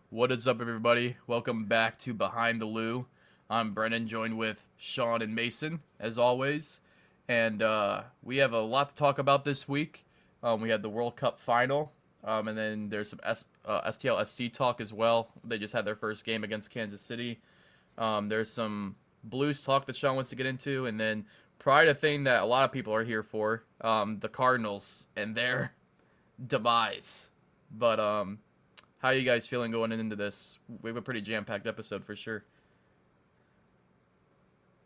What is up, everybody? Welcome back to Behind the Loo. I'm Brennan, joined with Sean and Mason, as always. And we have a lot to talk about this week. We had the World Cup final, and then there's some STL SC talk as well. They just had their first game against Kansas City. There's some Blues talk that Sean wants to get into, and then probably the thing that a lot of people are here for, the Cardinals and their demise. But how are you guys feeling going into this? We have a pretty jam-packed episode for sure.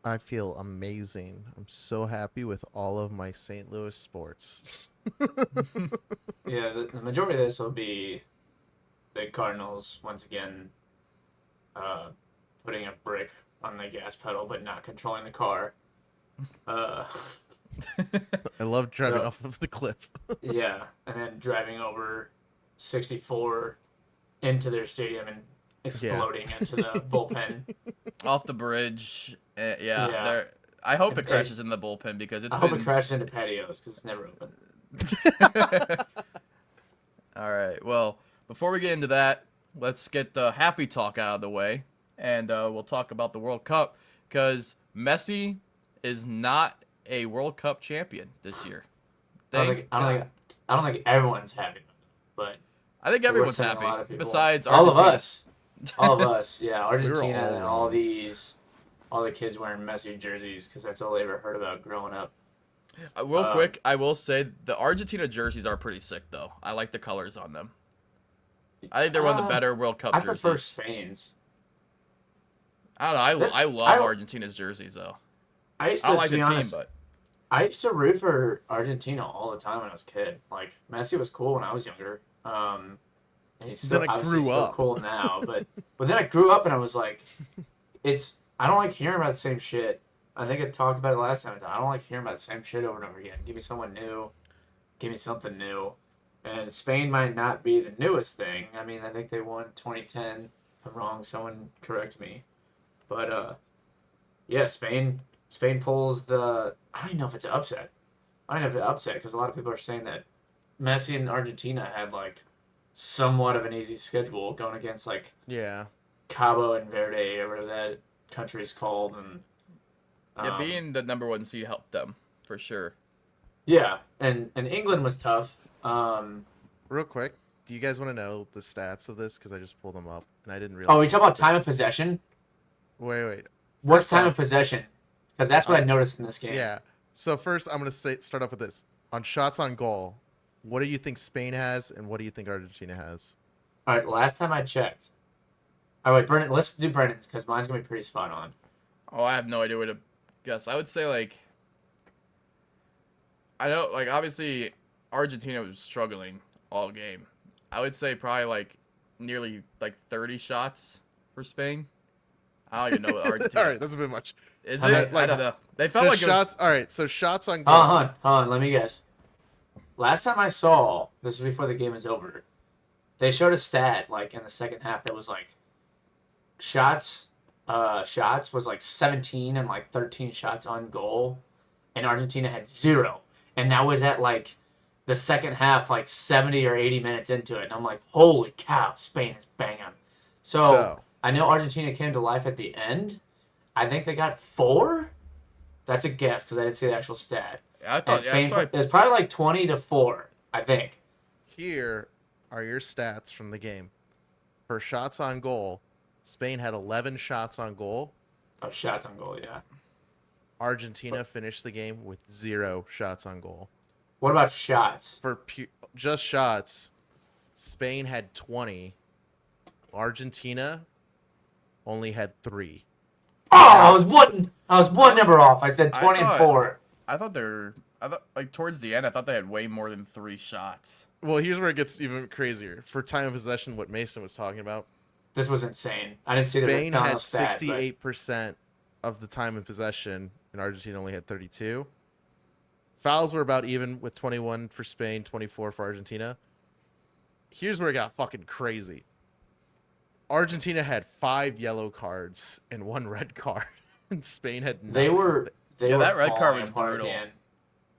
I feel amazing. I'm so happy with all of my St. Louis sports. Yeah, the majority of this will be the Cardinals once again uh, putting a brick on the gas pedal but not controlling the car. Uh, I love driving so off of the cliff. yeah, and then driving over 64 into their stadium and Yeah. exploding into the bullpen. Off the bridge. Yeah, Yeah, there. I hope it and crashes in the bullpen because it's I hope it been. crashes into patios because it's never open. All right. Well, before we get into that, let's get the happy talk out of the way, and we'll talk about the World Cup because Messi is not a World Cup champion this year. Thank God. I don't think everyone's happy about it, but I think we're everyone's sending a happy lot of people. besides All of Argentina. us. All of us, yeah. We were Argentina all and all wrong. all the kids wearing Messi jerseys because that's all they ever heard about growing up. Real Um, quick, I will say the Argentina jerseys are pretty sick, though. I like the colors on them. I think they're one of the uh, better World I Cup prefer jerseys. Spain's. I don't know. That's I love I Argentina's jerseys, though. I used I don't to like be the team, honest, but I used to root for Argentina all the time when I was a kid. Like Messi was cool when I was younger. And he's Then still I obviously grew still up. cool now, but then I grew up and I was like, I don't like hearing about the same shit. I think I talked about it last time. I don't like hearing about the same shit over and over again. Give me someone new. Give me something new. And Spain might not be the newest thing. I mean, I think they won 2010. If I'm wrong, someone correct me. But yeah, Spain pulls the. I don't even know if it's an upset. I don't know if it's an upset because a lot of people are saying that Messi and Argentina had like somewhat of an easy schedule going against like Yeah. Cabo and Verde or whatever that country is called, and yeah, um, being the number one seed helped them for sure. yeah, and England was tough. Real quick, do you guys want to know the stats of this? Because I just pulled them up and I didn't Oh, realize. we it talk was about time of this. possession. Wait. What's First time of off, possession? Because that's what I noticed in this game. yeah. So first, I'm gonna start off with this. On shots on goal, what do you think Spain has, and what do you think Argentina has? All right, last time I checked. Oh wait, Brennan, let's do Brennan's because mine's gonna be pretty spot on. Oh, I have no idea what to guess. I would say like I know like obviously Argentina was struggling all game. I would say probably like nearly like 30 shots for Spain. I don't even know what All Argentina right, that's a bit much. is How it. many, I like, don't know. They felt Just like it was. shots. All right, so shots on hold goal. on, hold on, let me guess. Last time I saw, this was before the game was over, they showed a stat like in the second half that was like shots was like 17 and like 13 shots on goal, and Argentina had zero. And that was at like the second half, like 70 or 80 minutes into it. And I'm like, holy cow, Spain is banging. So So I know Argentina came to life at the end. I think they got four. That's a guess because I didn't see the actual stat. I And thought yeah. Spain, So it was probably like 20-4, I think. here are your stats from the game. For shots on goal, Spain had 11 shots on goal. Oh, shots on goal, yeah. Argentina finished the game with 0 shots on goal. What about shots? For just shots, Spain had 20. Argentina only had 3. Oh, I was one number off. I said 20 and thought- 4. I thought like towards the end I thought they had way more than 3 shots. Well, here's where it gets even crazier. For time of possession, what Mason was talking about, This was insane. I didn't see the Spain final had stat, but 68% of the time in possession, and Argentina only had 32. Fouls were about even with 21 for Spain, 24 for Argentina. Here's where it got fucking crazy. Argentina had 5 yellow cards and 1 red card, and Spain had none. they were Yeah, that red card falling was apart brutal. again.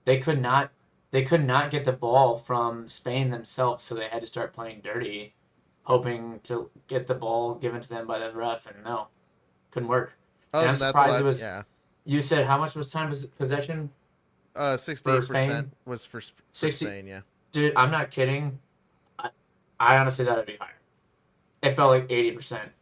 They could not get the ball from Spain themselves, so they had to start playing dirty. hoping to get the ball given to them by the ref, and no, couldn't work. And Other I'm than that, the surprised it last, was. yeah, You said how much was time possession for 68% Spain? was for 60. Spain. Yeah. Dude, I'm not kidding. I, I honestly thought it'd be higher. It felt like 80%.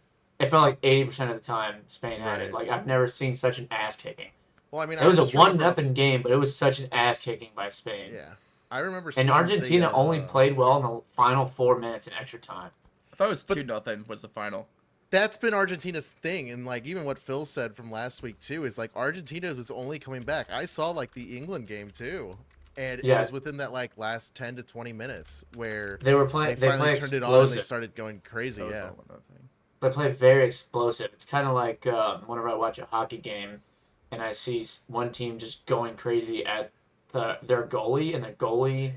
It felt like 80% of the time Spain had it. Right. Like I've never seen such an ass kicking. Well, I mean, It I was a just remember 1-0 us. game, but it was such an ass kicking by Spain. Yeah, I remember And seeing the. Argentina only played well in the final 4 minutes in extra time. I thought it was But 2-0 was the final. that's been Argentina's thing, and like even what Phil said from last week too is like Argentina was only coming back. I saw like the England game too, and it Yeah, was within that like last 10 to 20 minutes where they were they playing. They finally play turned it on and they explosive. started going crazy. That was Yeah, all 1-0. They play very explosive. It's kind of like whenever I watch a hockey game and I see one team just going crazy at their goalie, and their goalie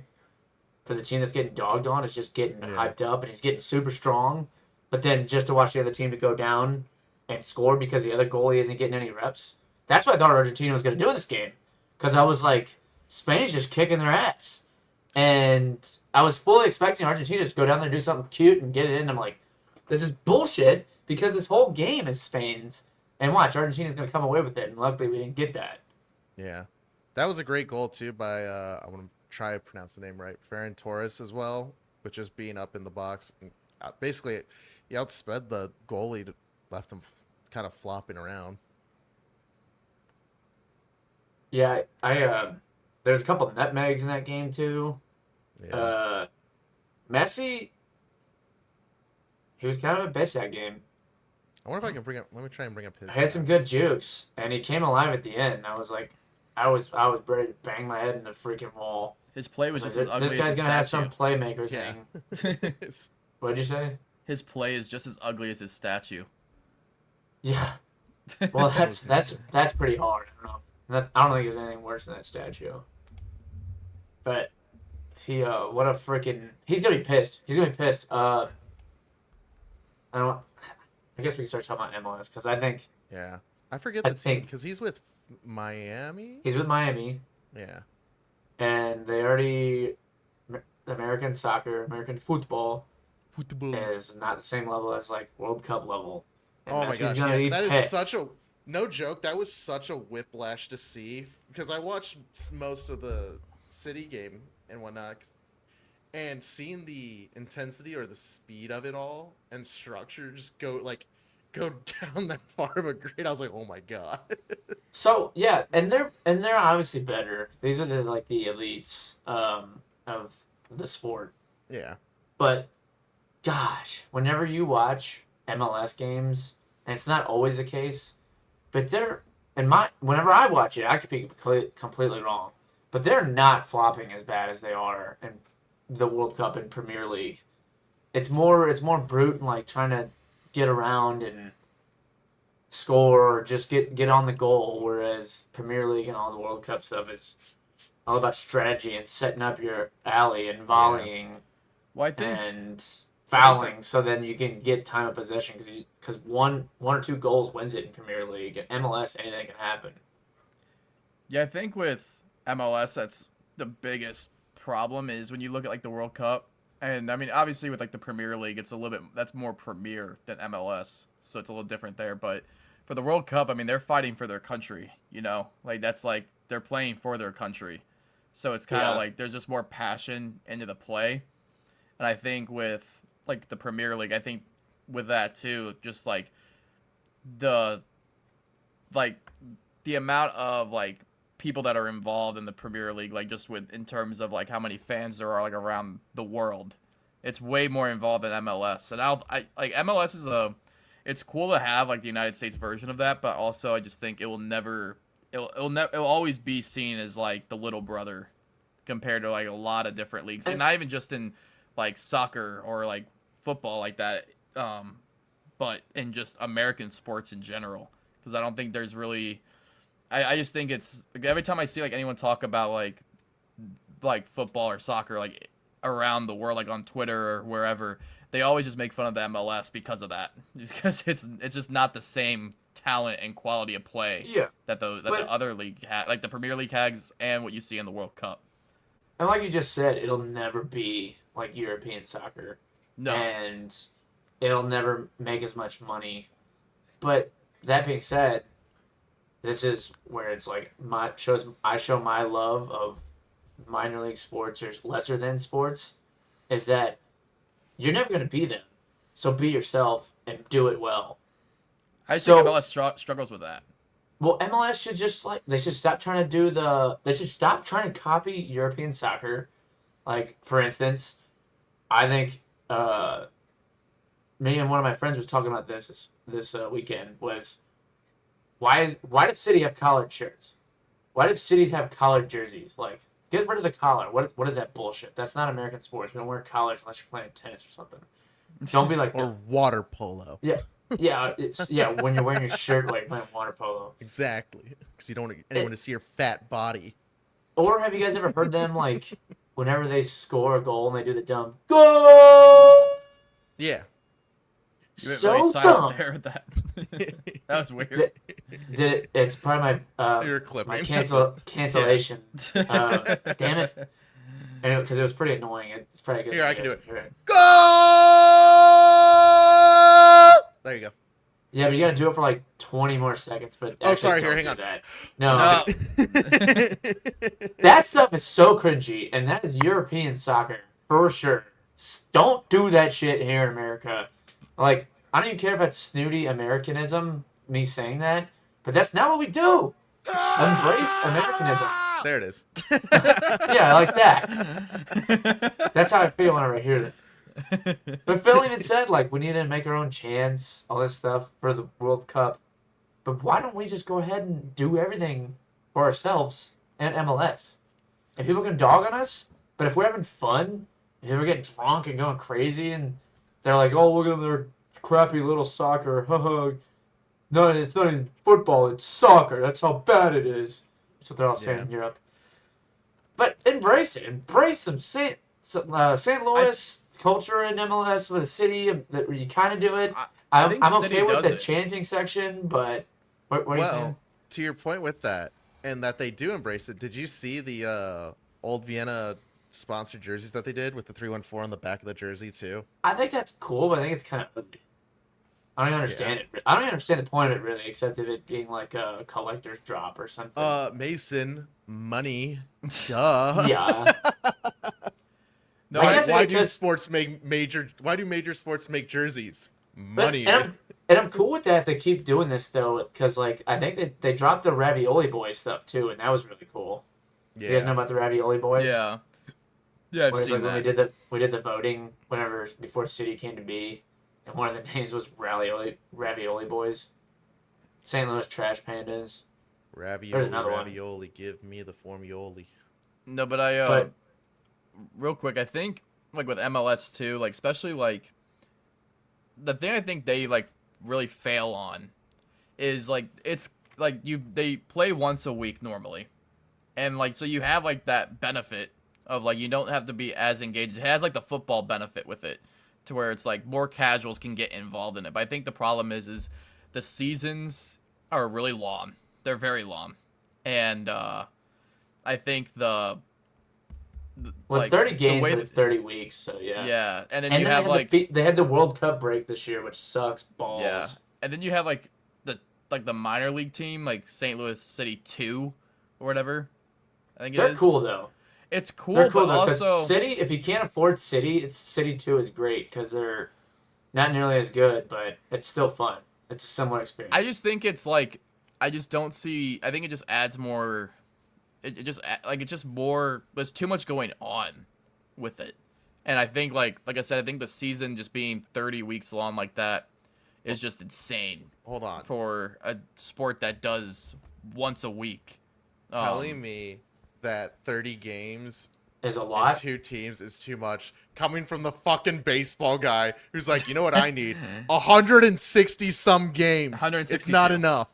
for the team that's getting dogged on is just getting yeah, hyped up and he's getting super strong. But then just to watch the other team to go down and score because the other goalie isn't getting any reps. That's what I thought Argentina was going to do in this game. Because I was like, Spain's just kicking their ass. And I was fully expecting Argentina to go down there and do something cute and get it in. I'm like, this is bullshit because this whole game is Spain's. And watch, Argentina's going to come away with it. And luckily we didn't get that. yeah. That was a great goal too by I want to try to pronounce the name right, Ferran Torres as well, with just being up in the box and basically he outsped the goalie, left him kind of flopping around. Yeah, there's a couple nutmegs in that game too. Yeah. Uh, Messi, he was kind of a bitch that game. I wonder if I can bring up. Let me try and bring up his. I had some good jukes, and he came alive at the end. I was like, I was ready to bang my head in the freaking wall. His play was just as ugly This as guy's his gonna have some statue. playmaker Yeah. thing. What'd you say? His play is just as ugly as his statue. Yeah. Well, that's pretty hard. I don't know. I don't think there's anything worse than that statue. But what a freaking, he's gonna be pissed. He's gonna be pissed. I don't. I guess we can start talking about MLS because Yeah. I forget I the team think because he's with Miami. he's with Miami, Yeah. and they already American soccer, American football Football. is not the same level as like World Cup level. And Oh my Messi's gosh, gonna yeah, be that is pissed. such a no joke. That was such a whiplash to see because I watched most of the City game and whatnot, and seeing the intensity or the speed of it all and structure just go down that far of a grade. I was like, oh my god. So yeah, and they're obviously better. These are the elites of the sport. Yeah, But gosh, whenever you watch MLS games, and it's not always the case, but whenever I watch it, I could be completely wrong, but they're not flopping as bad as they are in the World Cup and Premier League. It's more brute and like trying to get around and score or just get on the goal, whereas Premier League and all the World Cup stuff is all about strategy and setting up your alley and yeah. volleying Well, I think and I think fouling, so then you can get time of possession because one or two goals wins it in Premier League. In MLS, anything can happen. I think with MLS, that's the biggest problem is when you look at like the World Cup, and I mean obviously with like the Premier League, it's a little bit that's more Premier than MLS, so it's a little different there. But for the World Cup, I mean they're fighting for their country, like that's like they're playing for their country, so it's kind of Yeah, like there's just more passion into the play. And I think with like the Premier League, I think with that too, just the like the amount of like people that are involved in the Premier League, like just with in terms of like how many fans there are like around the world, it's way more involved than MLS. And I like MLS is it's cool to have like the United States version of that, but also I just think it will never it'll always be seen as like the little brother compared to like a lot of different leagues, and and not even just in like soccer or like football like that, but in just American sports in general. Because I don't think there's really, I just think it's like every time I see like anyone talk about like football or soccer like around the world, like on Twitter or wherever, they always just make fun of the MLS because of that, because it's just not the same talent and quality of play yeah, that the but other league like the Premier League has and what you see in the World Cup. and like you just said, it'll never be like European soccer. No. And it'll never make as much money. But that being said, this is where it's like I show my love of minor league sports or lesser than sports is that you're never going to be them. So be yourself and do it well. I think So, MLS struggles with that. well, MLS should just they should stop trying to they should stop trying to copy European soccer. Like, for instance, I think me and one of my friends was talking about this weekend was why does City have collared shirts? Why do cities have collared jerseys? Like, get rid of the collar. What is that bullshit? That's not American sports. We don't wear collars unless you're playing tennis or something. Don't be like Or water polo. yeah, when you're wearing your shirt like playing water polo. Exactly. Because you don't want anyone to see your fat body. Or have you guys ever heard them like whenever they score a goal and they do the dumb goal? Yeah. You went So very silent dumb. there with that. That was weird. It's part of You're clipping. my cancellation. Damn it. Because it was pretty annoying. It's probably good. Here, I can do it. Right. Go! There you go. Yeah, but you gotta do it for like 20 more seconds. But Oh, actually sorry. don't Here, hang do on. that. No, No. that stuff is so cringy, and that is European soccer for sure. Don't do that shit here in America. Like, I don't even care if it's snooty Americanism, me saying that, but that's not what we do. Embrace Americanism. There it is. Yeah, I like that. That's how I feel whenever I hear that. But Phil even said, like, we need to make our own chants, all this stuff for the World Cup. But why don't we just go ahead and do everything for ourselves and MLS? And people can dog on us, but if we're having fun, if we're getting drunk and going crazy, and they're like, oh, look at their crappy little soccer. No, it's not even football, it's soccer. That's how bad it is. That's what they're all saying in Europe. But embrace it. Embrace them. St. Louis culture in MLS with a city that you kind of do it. I think I'm City okay with does the it. chanting section, but what are you saying? Well, to your point with that, and that they do embrace it, did you see the Old Vienna sponsored jerseys that they did with the 314 on the back of the jersey, too? I think that's cool, but I think it's kind of ugly. I don't even understand it. I don't even understand the point of it, really, except of it being like a collector's drop or something. Mason, money, duh. Yeah. No, I Why, guess why it's do just- sports make Why do major sports make jerseys? But- Money. and I'm cool with that. They keep doing this though, because like I think they dropped the Ravioli Boys stuff too, and that was really cool. Yeah. You guys know about the Ravioli Boys? Yeah. Yeah, I've Where it's seen like when that. we did the voting before City came to be, and one of the names was Ravioli Boys. St. Louis Trash Pandas. Ravioli, another one. ravioli, give me the formioli. No, but I But- real quick, I think like with MLS too, like especially like the thing I think they like really fail on is like it's like they play once a week normally. And like so you have like that benefit of like you don't have to be as engaged. It has like the football benefit with it to where it's like more casuals can get involved in it. But I think the problem is the seasons are really long. They're very long. And I think Well, like, it's 30 the games, way but that- it's 30 weeks, so yeah. yeah, and then And you then have like they had the World Cup break this year, which sucks balls. yeah, and then you have like the minor league team like St. Louis City 2 or whatever. I think it They're is. cool though. It's cool, They're cool but though, because also City, if you can't afford City, City 2 is great because they're not nearly as good, but it's still fun. It's a similar experience. I just think it's like I just don't see. I think it just adds more. It just it's just more. There's too much going on with it, and I think like I said, I think the season just being 30 weeks long like that is just insane Hold on. for a sport that does once a week. Telling me that 30 games There's a and lot. 2 teams is too much. Coming from the fucking baseball guy who's like, you know what I need? 160 some games. It's 162. not enough.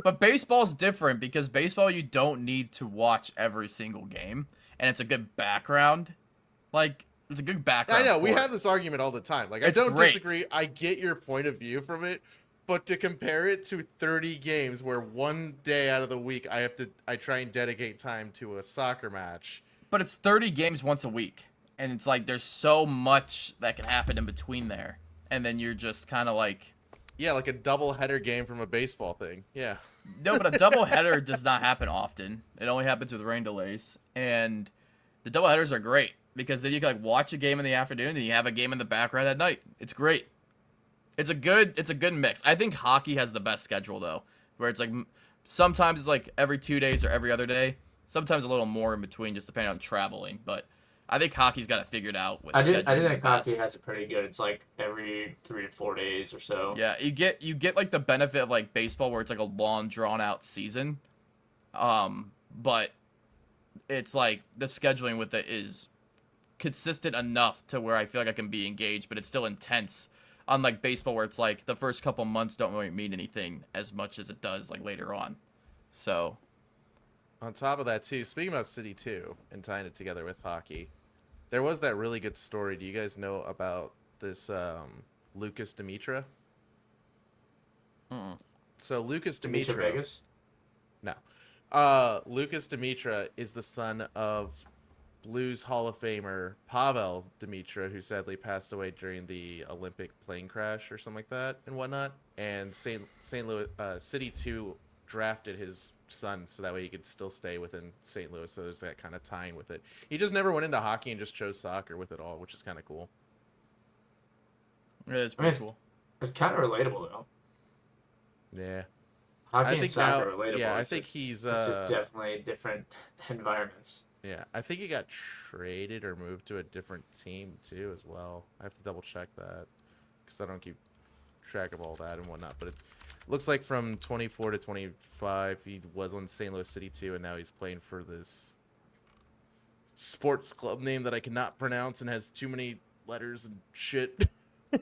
But baseball's different because baseball you don't need to watch every single game, and it's a good background. Like it's a good background. I know we sport. have this argument all the time. Like It's I don't great. disagree. I get your point of view from it, but to compare it to 30 games where one day out of the week I try and dedicate time to a soccer match. But it's 30 games once a week, and it's like there's so much that can happen in between there, and then you're just kind of like, Yeah, like a double header game from a baseball thing. Yeah. no, but a double header does not happen often. It only happens with rain delays, and the double headers are great because then you can like watch a game in the afternoon and you have a game in the background at night. It's great. It's a good mix. I think hockey has the best schedule though, where it's like sometimes it's like every 2 days or every other day. Sometimes a little more in between, just depending on traveling. But I think hockey's got it figured out with I scheduling do the think hockey best. has it pretty good. It's like every 3 to 4 days or so. Yeah, you get like the benefit of like baseball where it's like a long drawn out season. But it's like the scheduling with it is consistent enough to where I feel like I can be engaged, but it's still intense. Unlike baseball, where it's like the first couple months don't really mean anything as much as it does like later on. So On top of that, too, speaking about City 2 and tying it together with hockey, there was that really good story. Do you guys know about this Lucas Dimitra? mm, So Lucas Demetra Dimitra, Vegas. no, Lucas Dimitra is the son of Blues Hall of Famer Pavel Dimitra, who sadly passed away during the Olympic plane crash or something like that and whatnot. And St. Louis City 2 drafted his son so that way he could still stay within St. Louis. So there's that kind of tying with it. He just never went into hockey and just chose soccer with it all, which is kind of cool. it is I mean, pretty cool. it's kind of relatable though. Yeah. Hockey I and think soccer now, are relatable. yeah, I It's think just, he's it's just definitely different environments. yeah, I think he got traded or moved to a different team too as well. I have to double check that because I don't keep track of all that and whatnot. But it looks like from 24 to 25, he was on St. Louis City 2, and now he's playing for this sports club name that I cannot pronounce and has too many letters and shit.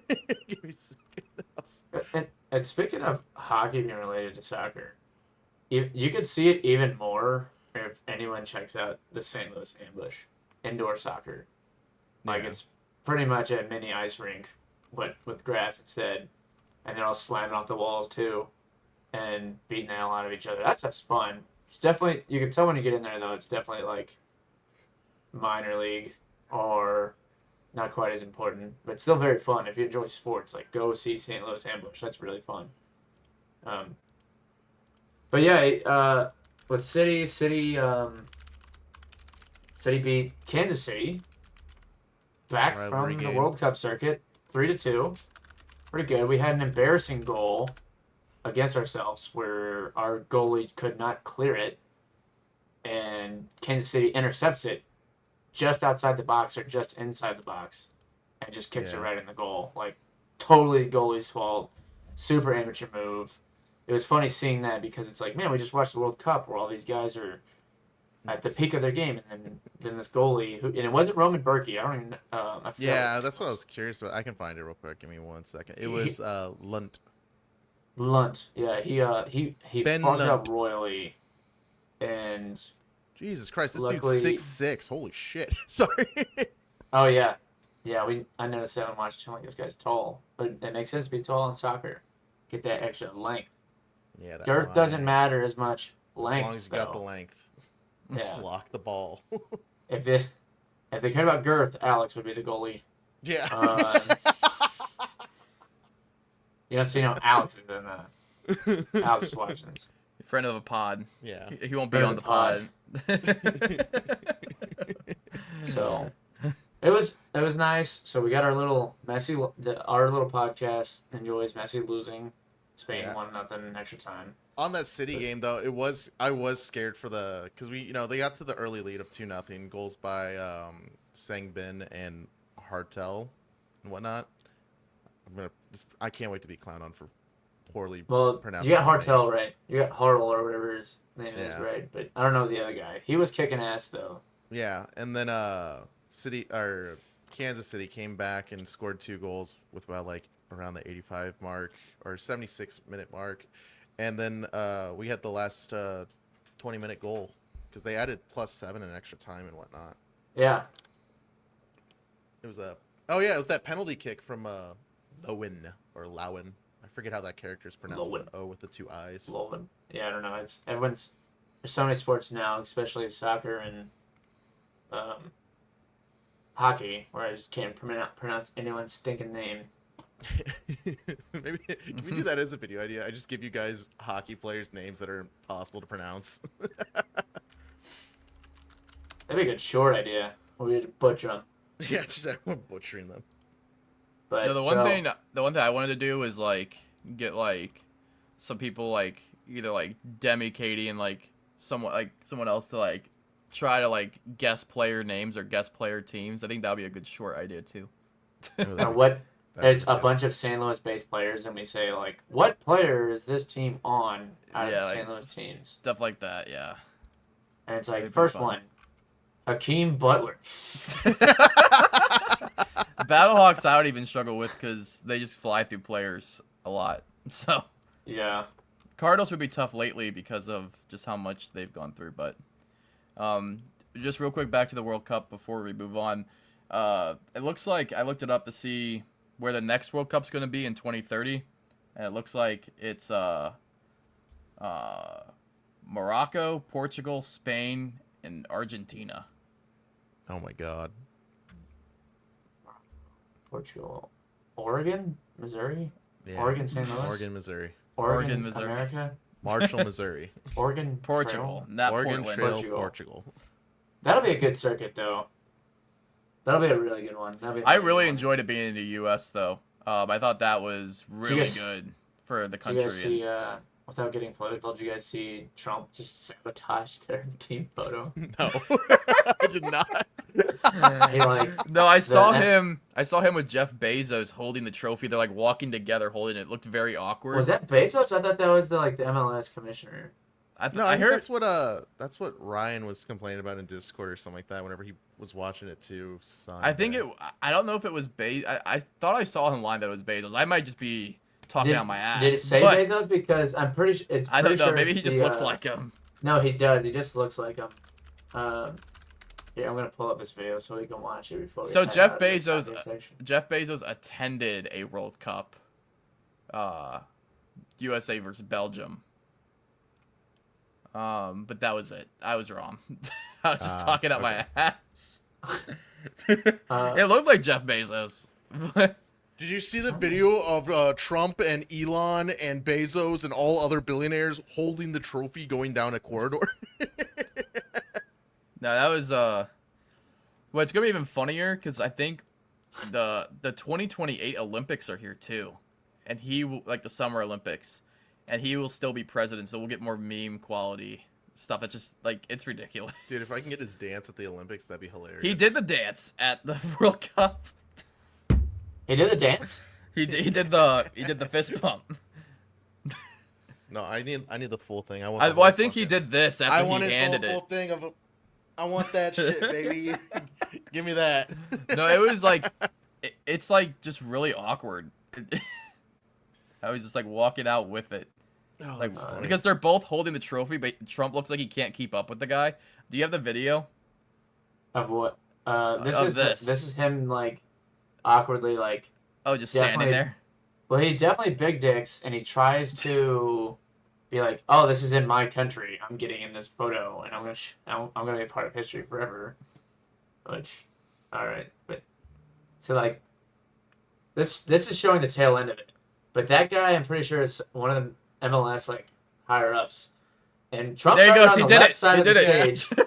Give me a second. And speaking of hockey being related to soccer, you could see it even more if anyone checks out the St. Louis Ambush indoor soccer. Like Yeah. it's pretty much a mini ice rink, but with grass instead, and they're all slamming off the walls too, and beating the hell out of each other. That stuff's fun. It's definitely you can tell when you get in there though. It's definitely like minor league or not quite as important, but still very fun. If you enjoy sports, like go see St. Louis Ambush. That's really fun. But yeah, with City beat Kansas City back Rivalry from the game. World Cup circuit, 3-2. Pretty good. We had an embarrassing goal against ourselves where our goalie could not clear it, and Kansas City intercepts it just outside the box or just inside the box, and just kicks it Yeah. right in the goal. Like totally goalie's fault. Super amateur move. It was funny seeing that because it's like, man, we just watched the World Cup where all these guys are at the peak of their game, and then this goalie who, and it wasn't Roman Berkey. I don't even I forgot Yeah, his that's name what I was curious about. I can find it real quick. Give me 1 second. It He- was Lunt. Lunt. Yeah, he Ben fucked Lunt. up royally, and Jesus Christ, this luckily, dude's 6'6". Holy shit. Sorry. oh yeah, I noticed that when watching him. Like this guy's tall, but it makes sense to be tall in soccer. Get that extra length. Yeah, that Girth line. doesn't matter as much. Length, As long as you got the though. length. Yeah. Block the ball. If they cared about girth, Alex would be the goalie. Yeah. You don't see no Alex is in that. Alex is watching this. Friend of a pod. Yeah. He won't be Friend on of the the pod. So it was nice. So we got our little our little podcast enjoys Messi losing. Spain Yeah. 1-0 in extra time. On that City game though, I was scared for because they got to the early lead of 2-0, goals by Sangbin and Hartel and whatnot. I can't wait to be clowned on for poorly Well, pronouncing. you got his names. Hartel right. You got Hartel or whatever his name is Yeah. right. But I don't know the other guy. He was kicking ass though. Yeah, and then Kansas City came back and scored 2 goals with about like around the 85 mark or 76-minute mark, and then we had the last 20-minute goal because they added +7 in extra time and whatnot. Yeah. It was it was that penalty kick from Lowen or Lowen. I forget how that character is pronounced with the O with the 2 I's. Loven. Yeah, I don't know. It's everyone's. There's so many sports now, especially soccer and hockey, where I just can't pronounce anyone's stinking name. Maybe can we do that as a video idea? I just give you guys hockey players' names that are impossible to pronounce. That'd be a good short idea. We just butcher them. Yeah, just everyone butchering them. But No, the one thing I wanted to do is like get like some people like either like Demi, Katie, and like someone else to like try to like guess player names or guess player teams. I think that would be a good short idea too. what? That'd It's be a good. bunch of St. Louis-based players, and we say like, what player is this team on out of Yeah, the like, St. Louis teams? Stuff like that, yeah. And it's That'd like be first fun. one, Hakeem Butler. Battlehawks I would even struggle with because they just fly through players a lot. So Yeah. Cardinals would be tough lately because of just how much they've gone through. But just real quick back to the World Cup before we move on. It looks like I looked it up to see where the next World Cup's going to be in 2030, and it looks like it's Morocco, Portugal, Spain, and Argentina. Oh my god. Portugal. Oregon? Missouri? Yeah. Oregon, St. Louis? Oregon, Missouri. Oregon, Missouri. America? Marshall, Missouri. Oregon Portugal, Trail? not Oregon Portland. Trail, Portugal. Portugal. That'll be a good circuit, though. That'll be a really good one. That'll be I another really good one. enjoyed it being in the U.S. though. I thought that was really guys- good for the Did you guys country. see, without getting political, did you guys see Trump just sabotage their team photo? No, I did not. He like, No, I saw the- him. I saw him with Jeff Bezos holding the trophy. They're like walking together, holding it. It looked very awkward. was that Bezos? I thought that was the MLS commissioner. No, I I think heard. that's what Ryan was complaining about in Discord or something like that. Whenever he was watching it too. I think it. I don't know if it was Bezos. I thought I saw online that it was Bezos. I might just be talking out my ass. Did it say but Bezos? Because I'm pretty sure it's. I pretty don't know. sure Maybe it's he just the, looks like him. No, he does. He just looks like him. Here, I'm gonna pull up this video so we can watch it before. We So head Jeff out of this Bezos- comment section. Jeff Bezos attended a World Cup. USA versus Belgium. But that was it. I was wrong. I was just talking out my ass. It looked like Jeff Bezos. Did you see the video of Trump and Elon and Bezos and all other billionaires holding the trophy going down a corridor? No, that was well, it's gonna be even funnier because I think the 2028 Olympics are here too, and he will, like the Summer Olympics, and he will still be president, so we'll get more meme quality stuff. That's just like it's ridiculous. Dude, if I can get his dance at the Olympics, that'd be hilarious. He did the dance at the World Cup. He did the dance. He did the fist pump. No, I need the full thing. I want. I think he did this after I he want his handed whole it. thing of. I want that shit, baby. Give me that. No, it was like it's like just really awkward. I was just like walking out with it. Oh, Like that's funny. because they're both holding the trophy, but Trump looks like he can't keep up with the guy. Do you have the video? Of what? This Of is this. this is him like awkwardly like. Oh, just standing Definitely. there. Well, he definitely big dicks, and he tries to be like, "Oh, this is in my country. I'm getting in this photo, and I'm gonna be a part of history forever." Which, all right, but so like, this is showing the tail end of it. But that guy, I'm pretty sure, is one of the MLS like higher ups. And Trump There he started goes. on He the did left it. side He of the did it. stage.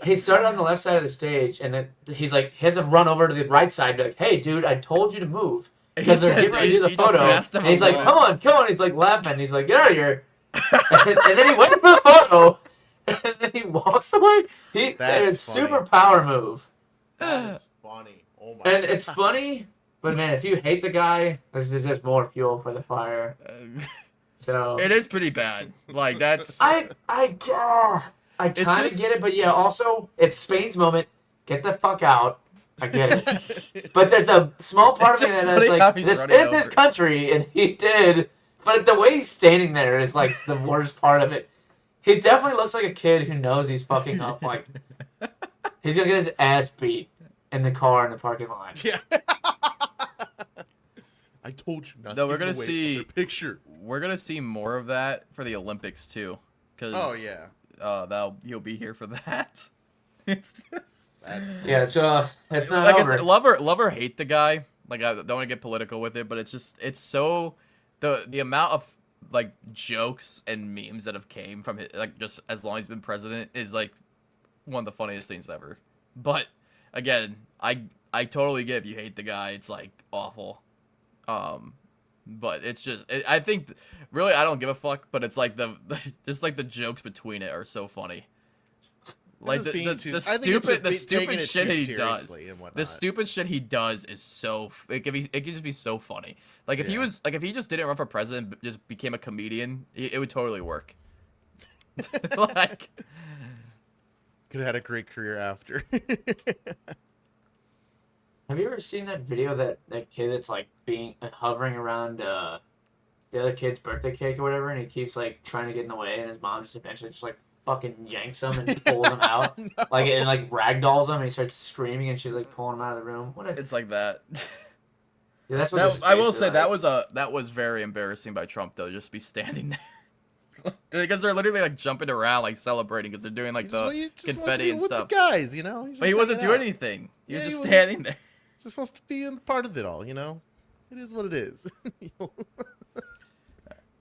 He started on the left side of the stage, and then he's like, he has to run over to the right side, and be like, "Hey, dude, I told you to move." Because they're getting ready to do the he just photo, passed him and he's like, along. come on, he's like laughing, he's like, get out of here, and then he went for the photo, and then he walks away. That's It's funny. super power move, That is funny. Oh my. and it's funny, but man, if you hate the guy, this is just more fuel for the fire. So It is pretty bad. Like that's. I kind of just- get it, but yeah, also it's Spain's moment. Get the fuck out. I get it. But there's a small part It's of me just that funny is how like, he's this running is his over. country, and he did. But the way he's standing there is like the worst part of it. He definitely looks like a kid who knows he's fucking up. Like he's gonna get his ass beat in the car in the parking lot. Yeah. I told you not No, to we're give gonna away see- their picture. We're gonna see more of that for the Olympics too. Cause, Oh yeah. He'll be here for that. It's just That's Yeah, so it's not like over. it's love or hate the guy. Like I don't want to get political with it, but it's so the amount of like jokes and memes that have came from it, like just as long as he's been president is like one of the funniest things ever. But again, I totally get if you hate the guy, it's like awful. Um, but it's just I think really I don't give a fuck. But it's like just like the jokes between it are so funny. Like I think it's just the taking stupid it shit too he does. seriously and whatnot. The stupid shit he does is so it could just be so funny. Like if he Yeah. was like if he just didn't run for president, but just became a comedian, it would totally work. Like Could have had a great career after. Have you ever seen that video that kid that's like being hovering around the other kid's birthday cake or whatever, and he keeps like trying to get in the way, and his mom just eventually just like fucking yanks him and pulls him out, No. like and like ragdolls him, and he starts screaming, and she's like pulling him out of the room. What is? it's like that. Yeah, that's what this is I will basically say like. that was very embarrassing by Trump though, just be standing there. Because they're literally like jumping around like celebrating because they're doing like the He just wants to confetti be and with stuff. the guys, you know. But he wasn't doing anything. He was Yeah, just he standing there. Just wants to be in part of it all, you know. It is what it is. All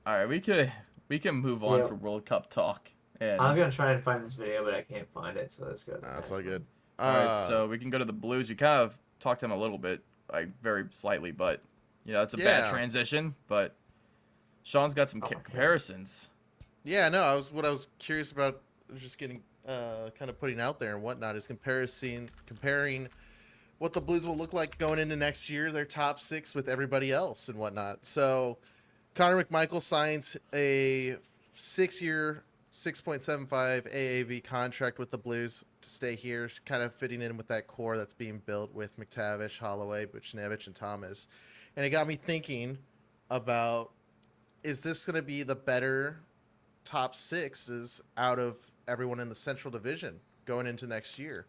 right, we can move on Yeah. for World Cup talk. And I was gonna try and find this video, but I can't find it, so let's go. to the Nah, it's next all one. good. all right, so we can go to the Blues. You kind of talked to them a little bit, like very slightly, but you know it's a bad Yeah. transition. But Sean's got some Oh, okay. comparisons. Yeah, no, what I was curious about, just getting kind of putting out there and whatnot, is comparing what the Blues will look like going into next year, their top six with everybody else and whatnot. So Connor McMichael signs a 6-year, $6.75 AAV contract with the Blues to stay here, kind of fitting in with that core that's being built with McTavish, Holloway, Buchnevich, and Thomas. And it got me thinking about, is this going to be the better top sixes out of everyone in the Central Division going into next year?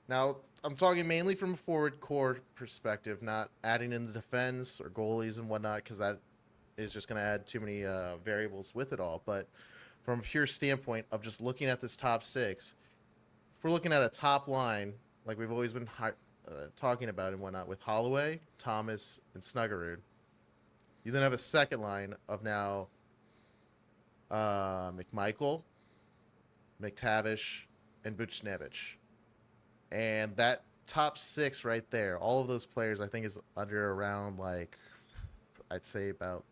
Now, I'm talking mainly from a forward core perspective, not adding in the defense or goalies and whatnot, because that is just going to add too many variables with it all. But from a pure standpoint of just looking at this top six, if we're looking at a top line, like we've always been talking about and whatnot, with Holloway, Thomas, and Snuggerud, you then have a second line of now McMichael, McTavish, and Buchnevich. And that top six right there, all of those players, I think, is under around, like, I'd say about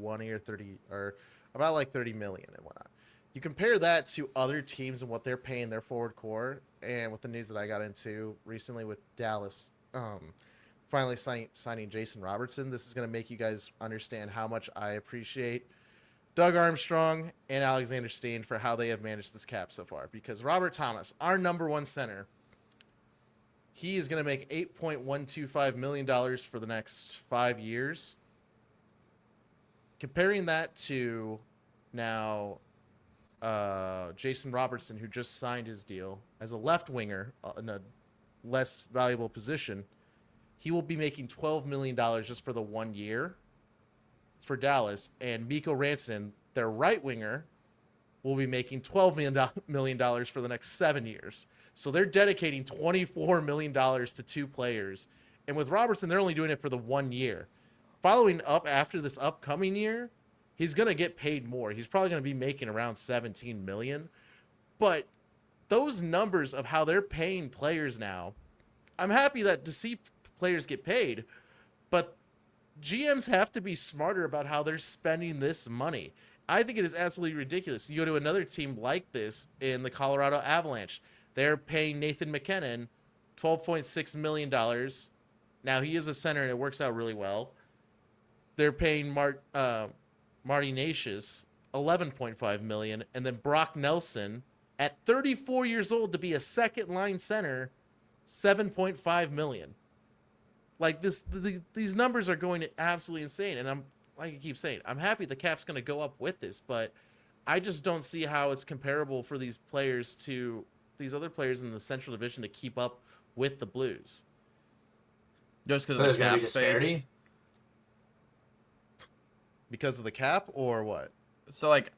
20 or 30, or about like 30 million and whatnot. You compare that to other teams and what they're paying their forward core, and with the news that I got into recently with Dallas finally signing Jason Robertson, this is going to make you guys understand how much I appreciate Doug Armstrong and Alexander Steen for how they have managed this cap so far. Because Robert Thomas, our number one center, he is going to make $8.125 million for the next 5 years. Comparing that to now Jason Robertson, who just signed his deal as a left winger in a less valuable position, he will be making $12 million just for the 1 year for Dallas. And Mikko Rantanen, their right winger, will be making $12 million for the next 7 years. So they're dedicating $24 million to two players. And with Robertson, they're only doing it for the 1 year. Following up after this upcoming year, he's going to get paid more. He's probably going to be making around $17 million. But those numbers of how they're paying players now, I'm happy to see players get paid, but GMs have to be smarter about how they're spending this money. I think it is absolutely ridiculous. You go to another team like this in the Colorado Avalanche. They're paying Nathan McKinnon $12.6 million. Now, he is a center, and it works out really well. They're paying Marty Nashis $11.5 million, and then Brock Nelson, at 34 years old, to be a second-line center, $7.5 million. Like, these numbers are going absolutely insane, and I'm, like I keep saying, I'm happy the cap's going to go up with this, but I just don't see how it's comparable for these players to these other players in the Central Division to keep up with the Blues. Just because So of there's the gonna cap be space. disparity? Because of the cap, or what? So like,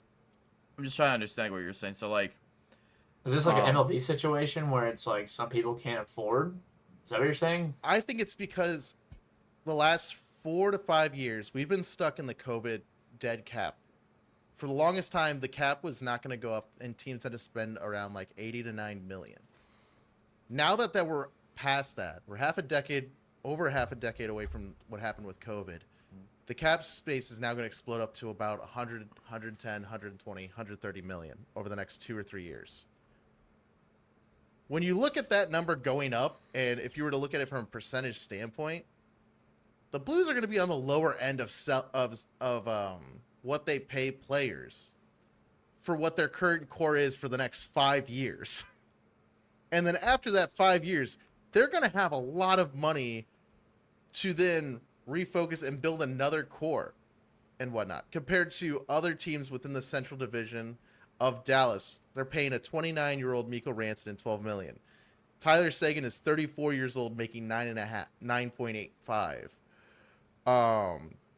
I'm just trying to understand what you're saying. So like, Is this like an MLB situation where it's like some people can't afford? Is that what you're saying? I think it's because the last 4 to 5 years, we've been stuck in the COVID dead cap. For the longest time, the cap was not going to go up, and teams had to spend around like 80 to 9 million. Now that we're past that, we're over half a decade away from what happened with COVID. The cap space is now going to explode up to about 100, 110, 120, 130 million over the next 2 or 3 years. When you look at that number going up, and if you were to look at it from a percentage standpoint, the Blues are going to be on the lower end of what they pay players for what their current core is for the next 5 years. And then after that 5 years, they're going to have a lot of money to then refocus and build another core and whatnot. Compared to other teams within the Central Division of Dallas, they're paying a 29-year-old Mikko Rantanen $12 million. Tyler Seguin is 34 years old, making 9.85.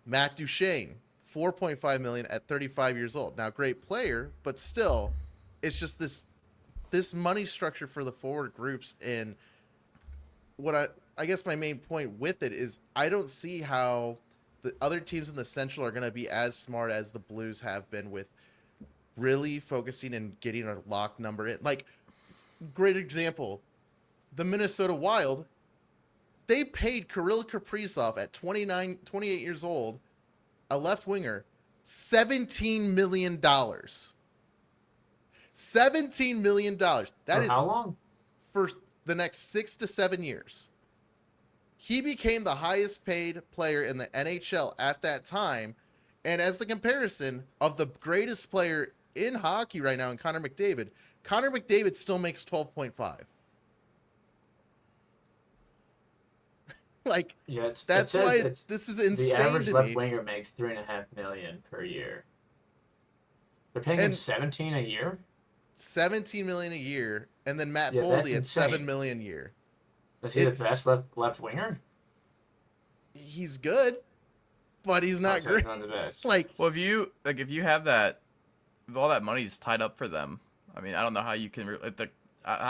Matt Duchene, $4.5 million at 35 years old. Now, great player, but still, it's just this money structure for the forward groups. And what I guess my main point with it is I don't see how the other teams in the Central are going to be as smart as the Blues have been with really focusing and getting a lock number in. Like, great example, the Minnesota Wild, they paid Kirill Kaprizov at 28 years old, a left winger, $17 million. $17 million. That For is how long? for the next 6 to 7 years. He became the highest paid player in the NHL at that time. And as the comparison of the greatest player in hockey right now, in Connor McDavid still makes 12.5. Like, Yeah, that's why this is insane the average to left me. winger makes $3.5 million per year. They're paying him And 17 a year. 17 million a year, and then Matt Yeah, that's Boldy at 7 insane. million a year. Is he the It's best left winger? he's good, but he's not So great. he's not the best. Like, Well, if you have that, if all that money's tied up for them, I mean, I don't know how you can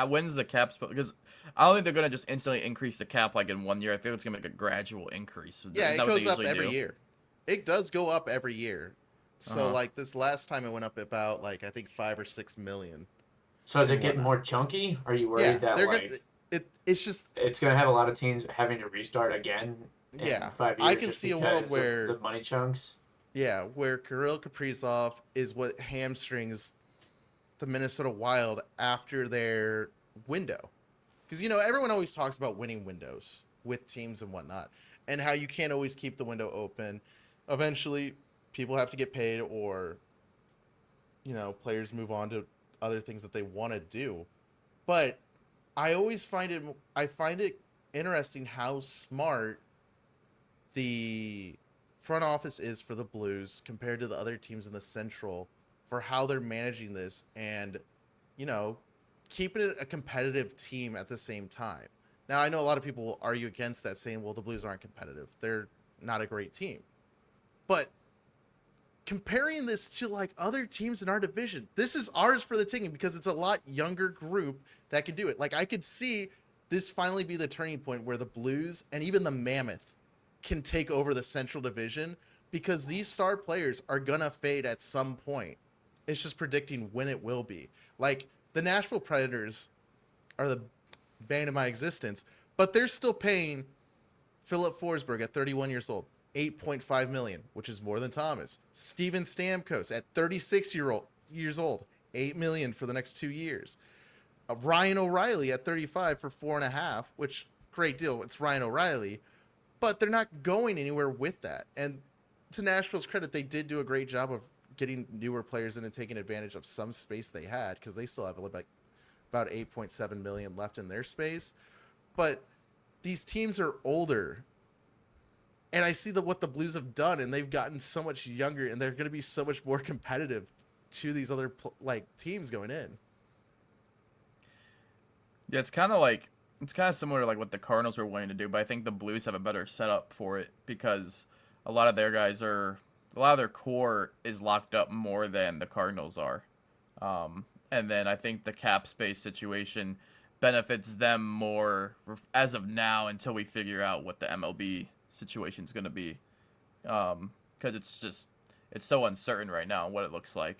when's the cap because I don't think they're gonna just instantly increase the cap like in 1 year. I think it's gonna make a gradual increase. yeah, Isn't it that what they goes up usually every do? year. It does go up every year. So Uh-huh. like this last time it went up about like I think 5 or 6 million So is it and getting whatnot. more chunky? Are you Yeah, worried that they're gonna. like It's just it's gonna have a lot of teams having to restart again in yeah. 5 years I can just see a world because where of the money chunks? where Kirill Kaprizov is what hamstrings the Minnesota Wild after their window. Because, everyone always talks about winning windows with teams and whatnot, and how you can't always keep the window open. Eventually, people have to get paid, or, players move on to other things that they want to do. But I find it interesting how smart the front office is for the Blues compared to the other teams in the Central for how they're managing this and, keeping it a competitive team at the same time. Now, I know a lot of people will argue against that, saying, well, the Blues aren't competitive. They're not a great team. But comparing this to like other teams in our division, this is ours for the taking because it's a lot younger group that can do it. Like, I could see this finally be the turning point where the Blues and even the Mammoth can take over the Central Division because these star players are gonna fade at some point. It's just predicting when it will be. Like, the Nashville Predators are the bane of my existence, but they're still paying Philip Forsberg at 31 years old $8.5 million, which is more than Thomas. Steven Stamkos at 36 years old, $8 million for the next 2 years. Ryan O'Reilly at 35 for 4.5, which great deal. It's Ryan O'Reilly, but they're not going anywhere with that. And to Nashville's credit, they did do a great job of getting newer players in and taking advantage of some space they had because they still have like about 8.7 million left in their space. But these teams are older, and I see what the Blues have done, and they've gotten so much younger, and they're going to be so much more competitive to these other teams going in. Yeah, it's kind of similar to like what the Cardinals were wanting to do, but I think the Blues have a better setup for it because a lot of their core is locked up more than the Cardinals are. And then I think the cap space situation benefits them more as of now until we figure out what the MLB situation is going to be, because it's so uncertain right now what it looks like.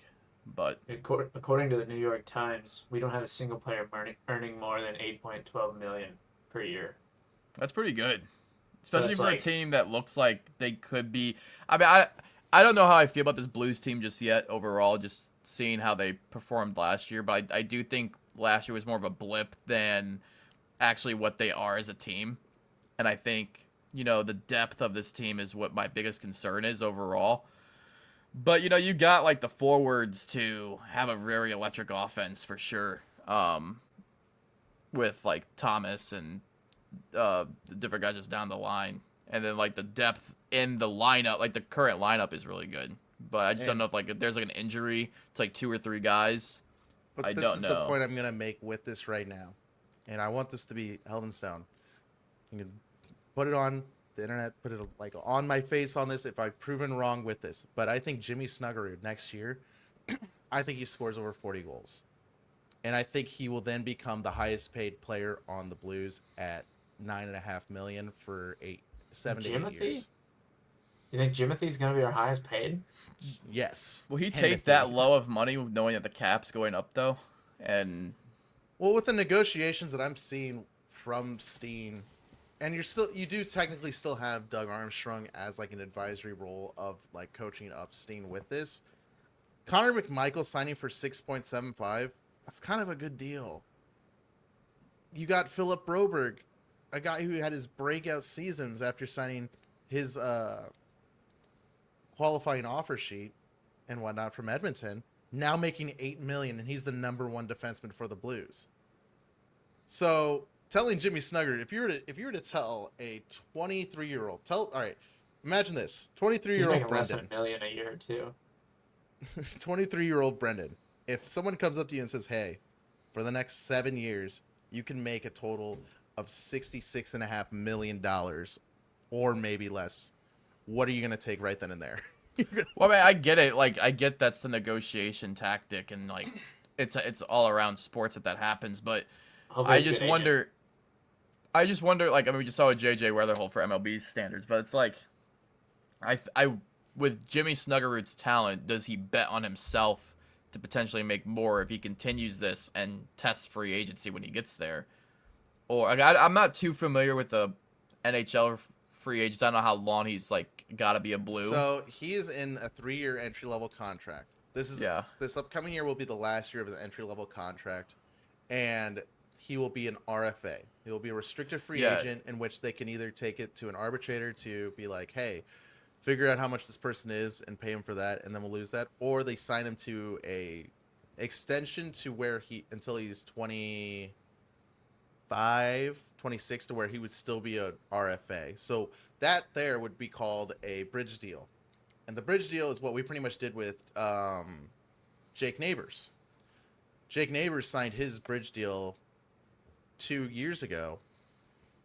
But According to the New York Times, we don't have a single player earning more than 8.12 million per year. that's pretty good, So especially that's for a like team that looks like they could be. I mean, I don't know how I feel about this Blues team just yet overall, just seeing how they performed last year. But I do think last year was more of a blip than actually what they are as a team. And I think, the depth of this team is what my biggest concern is overall. But, you got like the forwards to have a very electric offense for sure. With like Thomas and the different guys just down the line. And then like the depth in the lineup, like the current lineup is really good. But I just don't know if there's like an injury to like 2 or 3 guys. But I this don't is know. the point I'm gonna make with this right now, and I want this to be held in stone. You can put it on the internet, put it like on my face on this if I've proven wrong with this. But I think Jimmy Snuggerud next year, I think he scores over 40 goals, and I think he will then become the highest paid player on the Blues at $9.5 million for 7 to 8 Jimothy? years. You think Jimothy's gonna be our highest paid? Yes. Will he Timothy. take that low of money knowing that the cap's going up though? And Well, with the negotiations that I'm seeing from Steen, and you do technically still have Doug Armstrong as like an advisory role of like coaching up Steen with this. Connor McMichael signing for 6.75, that's kind of a good deal. You got Philip Broberg, a guy who had his breakout seasons after signing his qualifying offer sheet and whatnot from Edmonton, now making $8 million, and he's the number 1 defenseman for the Blues. So telling Jimmy Snugger, if you were to tell a 23-year-old, all right, imagine this, He's 23-year-old making less than Brendan, $1 million a year too. 23-year-old Brendan, if someone comes up to you and says, hey, for the next 7 years, you can make a total of $66.5 million or maybe less, what are you going to take right then and there? well, I mean, I get it. Like, I get that's the negotiation tactic, and like, it's all around sports that happens. But Hopefully I he's a just good agent. wonder. I just wonder. Like, I mean, we just saw a JJ Weatherholt for MLB standards, but it's like, I with Jimmy Snuggerud's talent, does he bet on himself to potentially make more if he continues this and tests free agency when he gets there? Or I'm not too familiar with the NHL free agents. I don't know how long he's like got to be a Blue. So he is in a 3-year entry-level contract. This upcoming year will be the last year of his entry-level contract, and he will be an RFA. He will be a restricted free agent in which they can either take it to an arbitrator to be like, hey, figure out how much this person is and pay him for that, and then we'll lose that, or they sign him to a extension to where until he's 26 to where he would still be a RFA. So that there would be called a bridge deal. And the bridge deal is what we pretty much did with Jake Neighbors. Jake Neighbors signed his bridge deal 2 years ago,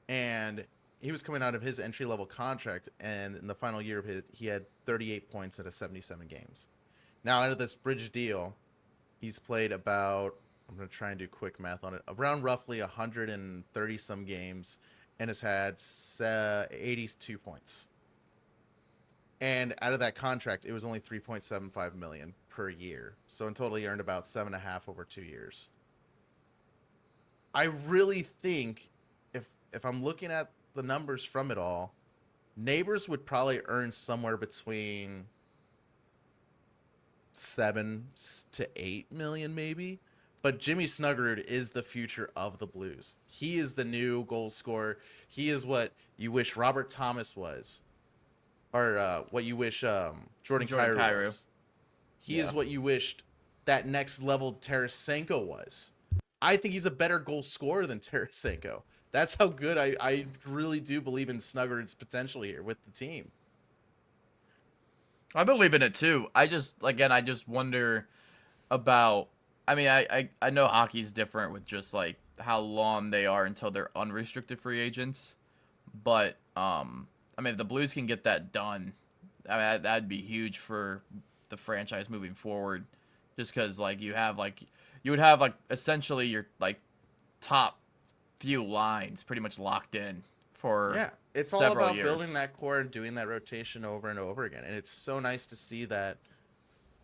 and he was coming out of his entry-level contract, and in the final year of he had 38 points out of 77 games. Now, out of this bridge deal, he's played about, I'm going to try and do quick math on it, around roughly 130-some games, and has had 82 points. And out of that contract, it was only $3.75 million per year. So in total, he earned about $7.5 over 2 years. I really think if I'm looking at the numbers from it all, Neighbors would probably earn somewhere between 7 to 8 million, maybe. But Jimmy Snuggerud is the future of the Blues. He is the new goal scorer. He is what you wish Robert Thomas was, or what you wish Jordan Kyrou was. He is what you wished that next level Tarasenko was. I think he's a better goal scorer than Tarasenko. That's how good I really do believe in Snuggerud's potential here with the team. I believe in it too. I just wonder about. I mean, I know hockey's different with just like how long they are until they're unrestricted free agents, but I mean, if the Blues can get that done, I mean, that'd be huge for the franchise moving forward. Just because like you would have like essentially your like top few lines pretty much locked in for Yeah, it's all several about years. building that core and doing that rotation over and over again. And it's so nice to see that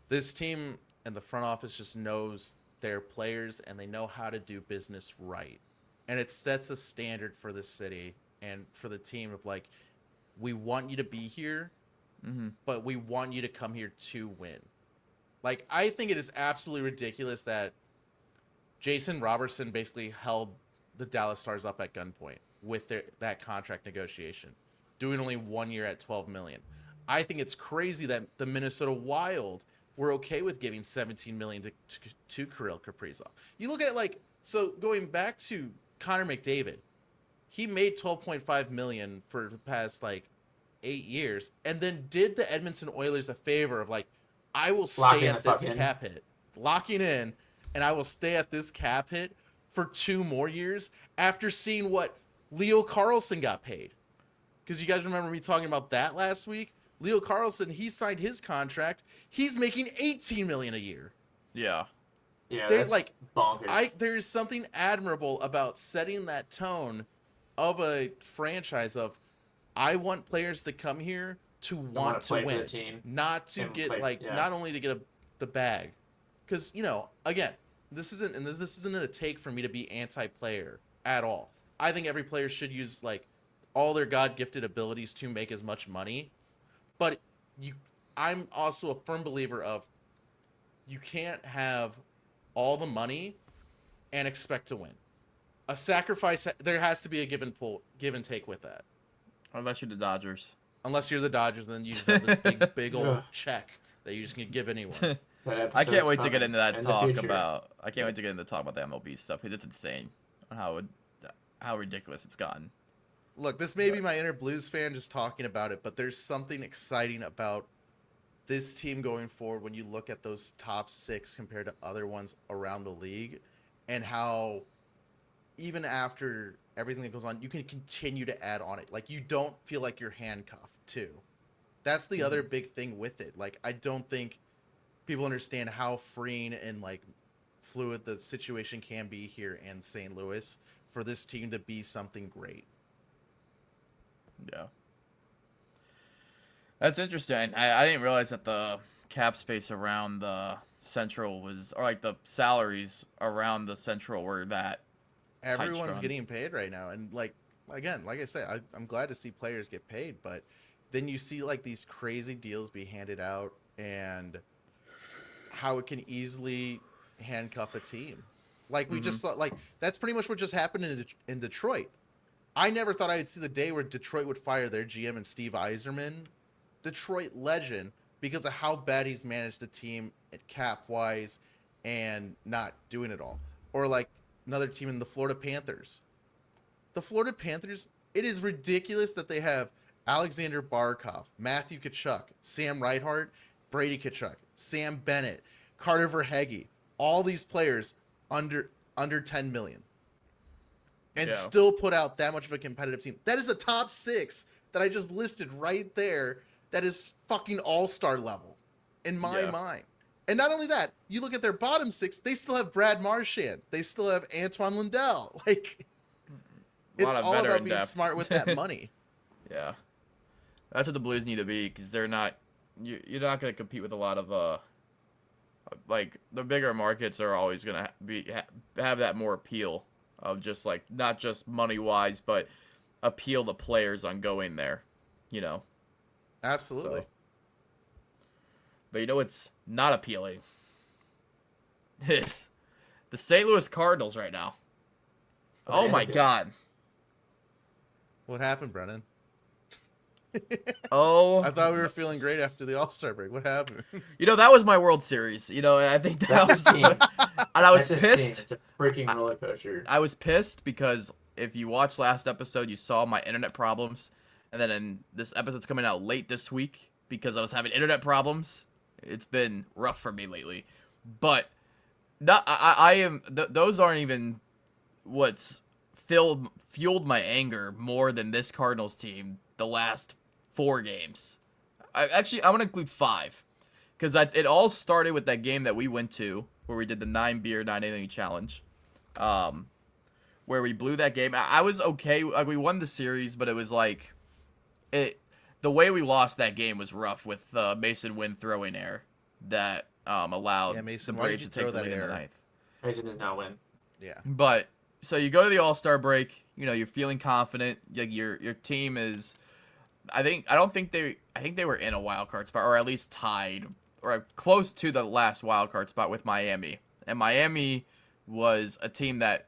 this team and the front office just knows their players and they know how to do business right. And it sets a standard for the city and for the team of like, we want you to be here, but we want you to come here to win. Like, I think it is absolutely ridiculous that Jason Robertson basically held the Dallas Stars up at gunpoint with that contract negotiation, doing only 1 year at $12 million. I think it's crazy that the Minnesota Wild were okay with giving $17 million to Kirill Kaprizov. You look at so going back to Connor McDavid, he made $12.5 million for the past 8 years, and then did the Edmonton Oilers a favor of I will stay at this cap hit, locking in, and I will stay at this cap hit for 2 more years after seeing what Leo Carlsson got paid. Because you guys remember me talking about that last week? Leo Carlsson, he signed his contract. He's making $18 million a year. Yeah. Yeah, that's bonkers. There's something admirable about setting that tone of a franchise of, I want players to come here to want to win, for the team, not to get not only to get the bag. Because again, this isn't a take for me to be anti-player at all. I think every player should use all their God-gifted abilities to make as much money. But I'm also a firm believer of, you can't have all the money and expect to win. A sacrifice, there has to be a give and take with that. Unless you're the Dodgers. Unless you're the Dodgers, then you just have this big old check that you just can give anyone. I can't wait to get into that talk about. I can't wait to get into talk about the MLB stuff because it's insane on how ridiculous it's gotten. Look, this may be my inner Blues fan just talking about it, but there's something exciting about this team going forward when you look at those top 6 compared to other ones around the league, and how even after everything that goes on, you can continue to add on it. You don't feel like you're handcuffed too. That's the other big thing with it. I don't think people understand how freeing and fluid the situation can be here in St. Louis for this team to be something great. Yeah. That's interesting. I didn't realize that the cap space around the Central was, or the salaries around the Central were that everyone's getting paid right now. And again, like I said, I'm glad to see players get paid, but then you see these crazy deals be handed out and how it can easily handcuff a team. We just saw, that's pretty much what just happened in Detroit. I never thought I'd see the day where Detroit would fire their GM and Steve Yzerman, Detroit legend, because of how bad he's managed the team at cap-wise and not doing it all. Or another team in the Florida Panthers. The Florida Panthers, it is ridiculous that they have Alexander Barkov, Matthew Tkachuk, Sam Reinhart, Brady Tkachuk, Sam Bennett, Carter Verhaeghe, all these players under $10 million. And still put out that much of a competitive team. That is a top 6 that I just listed right there. That is fucking all-star level in my mind. And not only that, you look at their bottom 6, they still have Brad Marchand. They still have Antoine Lundell. It's all about being smart with that money. Yeah. That's what the Blues need to be, because they're not... You're not going to compete with a lot of... the bigger markets are always going to have that more appeal of just not just money wise, but appeal to players on going there, Absolutely. So. But it's not appealing. It's the St. Louis Cardinals right now. Oh my God. What happened, Brennan? Oh. I thought we were feeling great after the All-Star break. What happened? That was my World Series. I think that was the one. And I was pissed. It's a freaking roller coaster. I was pissed because if you watched last episode, you saw my internet problems. And then this episode's coming out late this week because I was having internet problems. It's been rough for me lately. But those aren't even what's fueled my anger more than this Cardinals team the last 4 games. I'm going to include 5. Because it all started with that game that we went to where we did the 9 beer, 9 anything challenge. Where where we blew that game. I was okay. Like, we won the series, but it was like the way we lost that game was rough with Mason Wynn throwing error that allowed Mason, the why did Braves you to take throw the that lead in the error? ninth. Mason does not win. Yeah. But so you go to the All-Star break, you're feeling confident. Like your team is, I think they were in a wild card spot, or at least tied or close to the last wild card spot with Miami. And Miami was a team that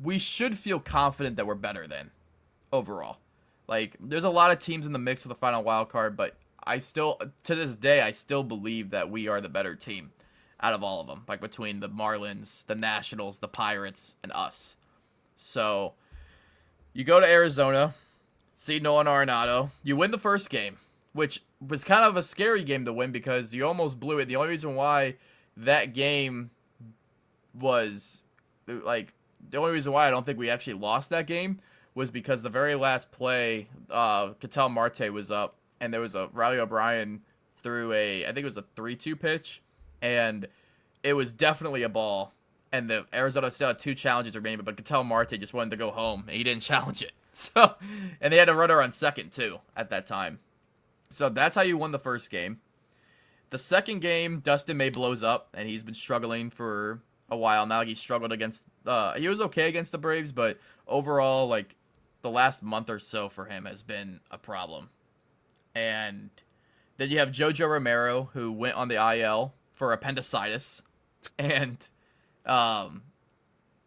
we should feel confident that we're better than overall. Like, there's a lot of teams in the mix for the final wild card, but I still, to this day, I still believe that we are the better team out of all of them. Like, between the Marlins, the Nationals, the Pirates, and us. So, you go to Arizona, see Nolan Arenado. You win the first game, which was kind of a scary game to win because you almost blew it. The only reason why that game was, like, the only reason why I don't think we actually lost that game was because the very last play, Ketel Marte was up, and there was a Riley O'Brien threw I think it was a 3-2 pitch, and it was definitely a ball. And the Arizona still had 2 challenges remaining, but Ketel Marte just wanted to go home, and he didn't challenge it. So, and they had a runner on second too at that time. So that's how you won the first game. The second game, Dustin May blows up, and he's been struggling for a while now. He struggled against, he was okay against the Braves, but overall, like, the last month or so for him has been a problem. And then you have JoJo Romero, who went on the IL for appendicitis, and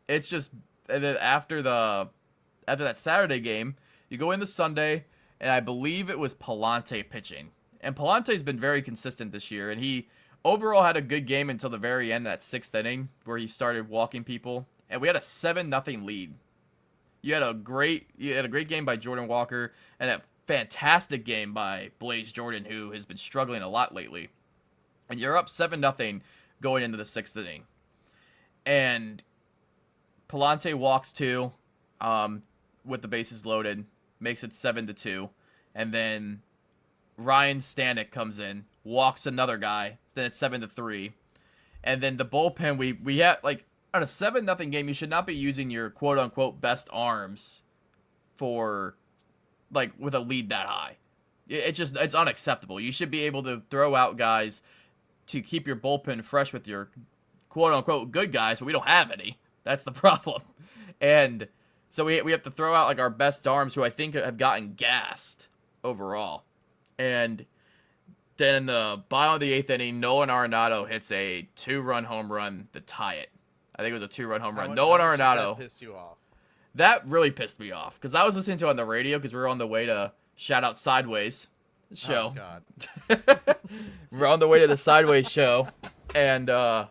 it's just, and then after that Saturday game, you go into Sunday, and I believe it was Palante pitching. And Palante's been very consistent this year, and he overall had a good game until the very end, that 6th inning, where he started walking people, and we had a 7-0 lead. You had a great game by Jordan Walker, and a fantastic game by Blaze Jordan, who has been struggling a lot lately. And you're up 7-0 going into the 6th inning. And Palante walks 2 with the bases loaded, makes it 7-2, and then Ryan Stanek comes in, walks another guy, then it's 7-3. And then the bullpen, we had, like, on a 7-0 game, you should not be using your quote-unquote best arms for, like, with a lead that high. It's unacceptable. You should be able to throw out guys to keep your bullpen fresh with your quote-unquote good guys, but we don't have any. That's the problem. And so we have to throw out, like, our best arms, who I think have gotten gassed overall. And then in the bottom of the 8th inning, Nolan Arenado hits a 2-run home run to tie it. I think it was a 2-run home run. Nolan Arenado. That pissed you off? That really pissed me off because I was listening to it on the radio because we were on the way to shout out Sideways show. Oh, God. We're on the way to the Sideways show, and I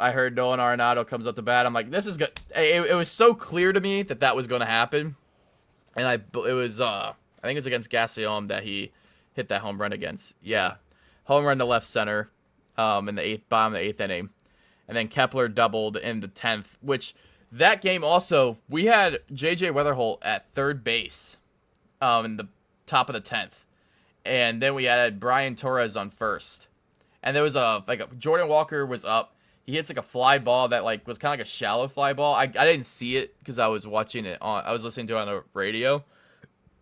heard Nolan Arenado comes up to bat. I'm like, this is good. It was so clear to me that was going to happen, and I think it was against Gassion that he hit that home run against. Yeah, home run to left center, in the bottom of the 8th inning, and then Kepler doubled in the 10th. Which that game also we had JJ Weatherholt at third base, in the top of the 10th, and then we had Brian Torres on first. And there was Jordan Walker was up. He hits like a fly ball that like was kind of like a shallow fly ball. I didn't see it because I was watching it I was listening to it on the radio.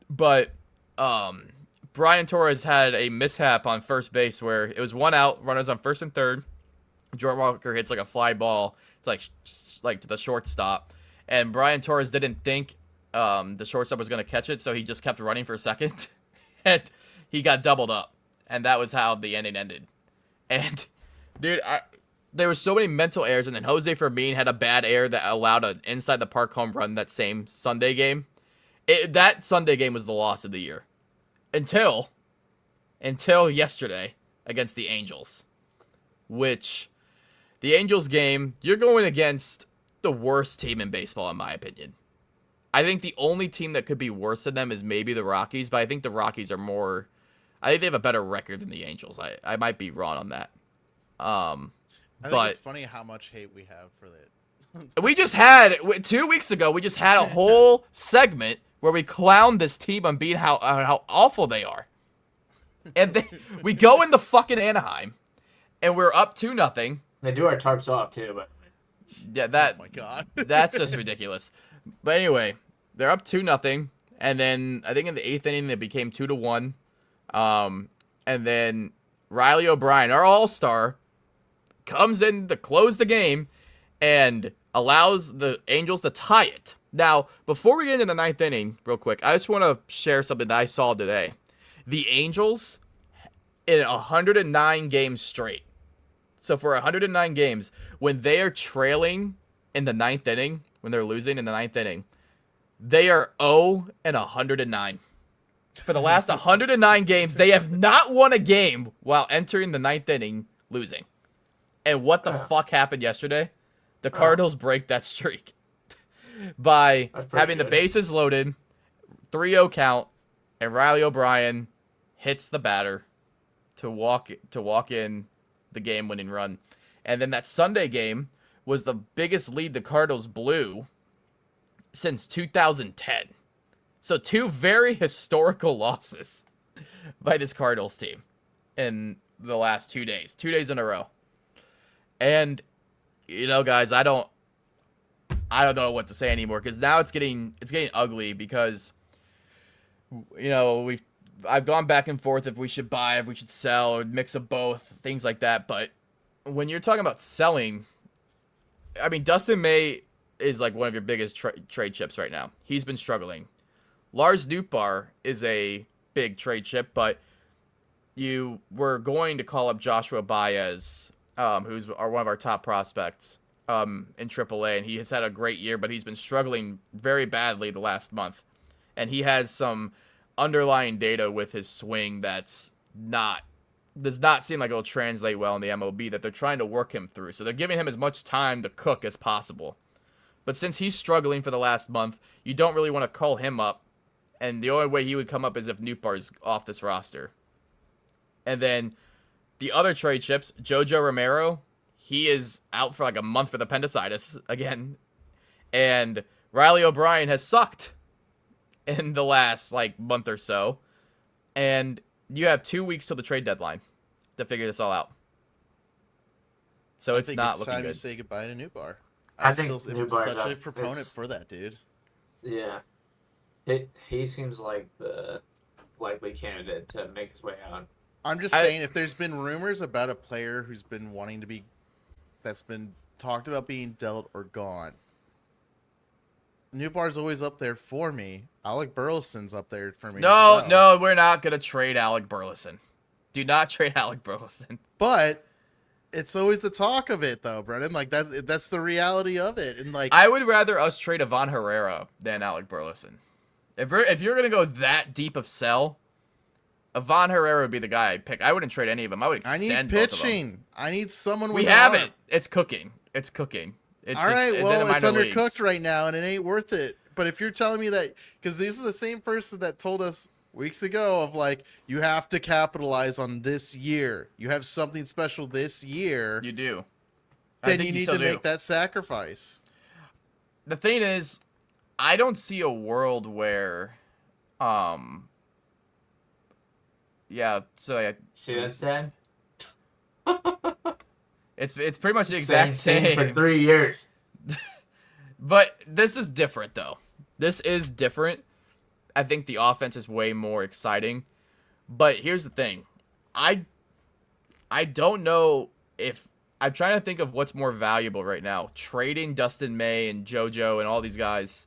But Brian Torres had a mishap on first base where it was 1 out, runners on first and third. Jordan Walker hits like a fly ball like to the shortstop, and Brian Torres didn't think the shortstop was going to catch it, so he just kept running for a second, and he got doubled up, and that was how the inning ended. And, dude, there were so many mental errors, and then Jose Fermin had a bad error that allowed an inside-the-park home run that same Sunday game. That Sunday game was the loss of the year. Until yesterday against the Angels. Which, the Angels game, you're going against the worst team in baseball, in my opinion. I think the only team that could be worse than them is maybe the Rockies, but I think the Rockies are more... I think they have a better record than the Angels. I might be wrong on that. I think it's funny how much hate we have for that. We just had 2 weeks ago. We just had a whole segment where we clowned this team on being how awful they are, and we go into fucking Anaheim, and we're up 2-0. They do our tarps off too, but Yeah, Oh my god. that's just ridiculous. But anyway, they're up 2-0, and then I think in the 8th inning they became 2-1. And then Riley O'Brien, our all-star, comes in to close the game and allows the Angels to tie it. Now, before we get into the 9th inning, real quick, I just want to share something that I saw today. The Angels, in 109 games straight, so for 109 games, when they are trailing in the 9th inning, when they're losing in the 9th inning, they are 0-109. For the last 109 games, they have not won a game while entering the 9th inning losing. And what the fuck happened yesterday? The Cardinals break that streak by having the bases loaded, 3-0 count, and Riley O'Brien hits the batter to walk in the game-winning run. And then that Sunday game was the biggest lead the Cardinals blew since 2010. So 2 very historical losses by this Cardinals team in the last 2 days. 2 days in a row. And, you know, guys, I don't know what to say anymore, because now it's getting ugly, because, you know, I've gone back and forth if we should buy, if we should sell, or mix of both, things like that. But when you're talking about selling, I mean, Dustin May is like one of your biggest trade chips right now. He's been struggling. Lars Nootbaar is a big trade chip, but you were going to call up Joshua Baez, who's one of our top prospects in AAA, and he has had a great year, but he's been struggling very badly the last month. And he has some underlying data with his swing does not seem like it'll translate well in the MLB, that they're trying to work him through. So they're giving him as much time to cook as possible. But since he's struggling for the last month, you don't really want to call him up. And the only way he would come up is if Nootbaar's off this roster. And then the other trade chips, Jojo Romero, he is out for like a month with appendicitis again. And Riley O'Brien has sucked in the last like month or so. And you have 2 weeks till the trade deadline to figure this all out. So it's not looking good. Time to say goodbye to Nootbaar. I think am Nootbaar's such a proponent for that, dude. Yeah. He seems like the likely candidate to make his way out. I'm just saying, if there's been rumors about a player who's been that's been talked about being dealt or gone, Nootbaar's always up there for me. Alec Burleson's up there for me. No, we're not gonna trade Alec Burleson. Do not trade Alec Burleson. But it's always the talk of it, though, Brennan. Like that's the reality of it. And like, I would rather us trade Ivan Herrera than Alec Burleson. If you're gonna go that deep of sell, Ivan Herrera would be the guy I'd pick. I wouldn't trade any of them. I would extend both of them. I need pitching. I need someone with We have it. It's cooking. It's cooking. All right, well, it's undercooked right now, and it ain't worth it. But if you're telling me that, because this is the same person that told us weeks ago of like, you have to capitalize on this year. You have something special this year. You do. Then you need to make that sacrifice. The thing is, I don't see a world where, yeah. So yeah. See this, Dan? It's pretty much the exact same for 3 years. But this is different, though. This is different. I think the offense is way more exciting. But here's the thing. I don't know if... I'm trying to think of what's more valuable right now. Trading Dustin May and JoJo and all these guys.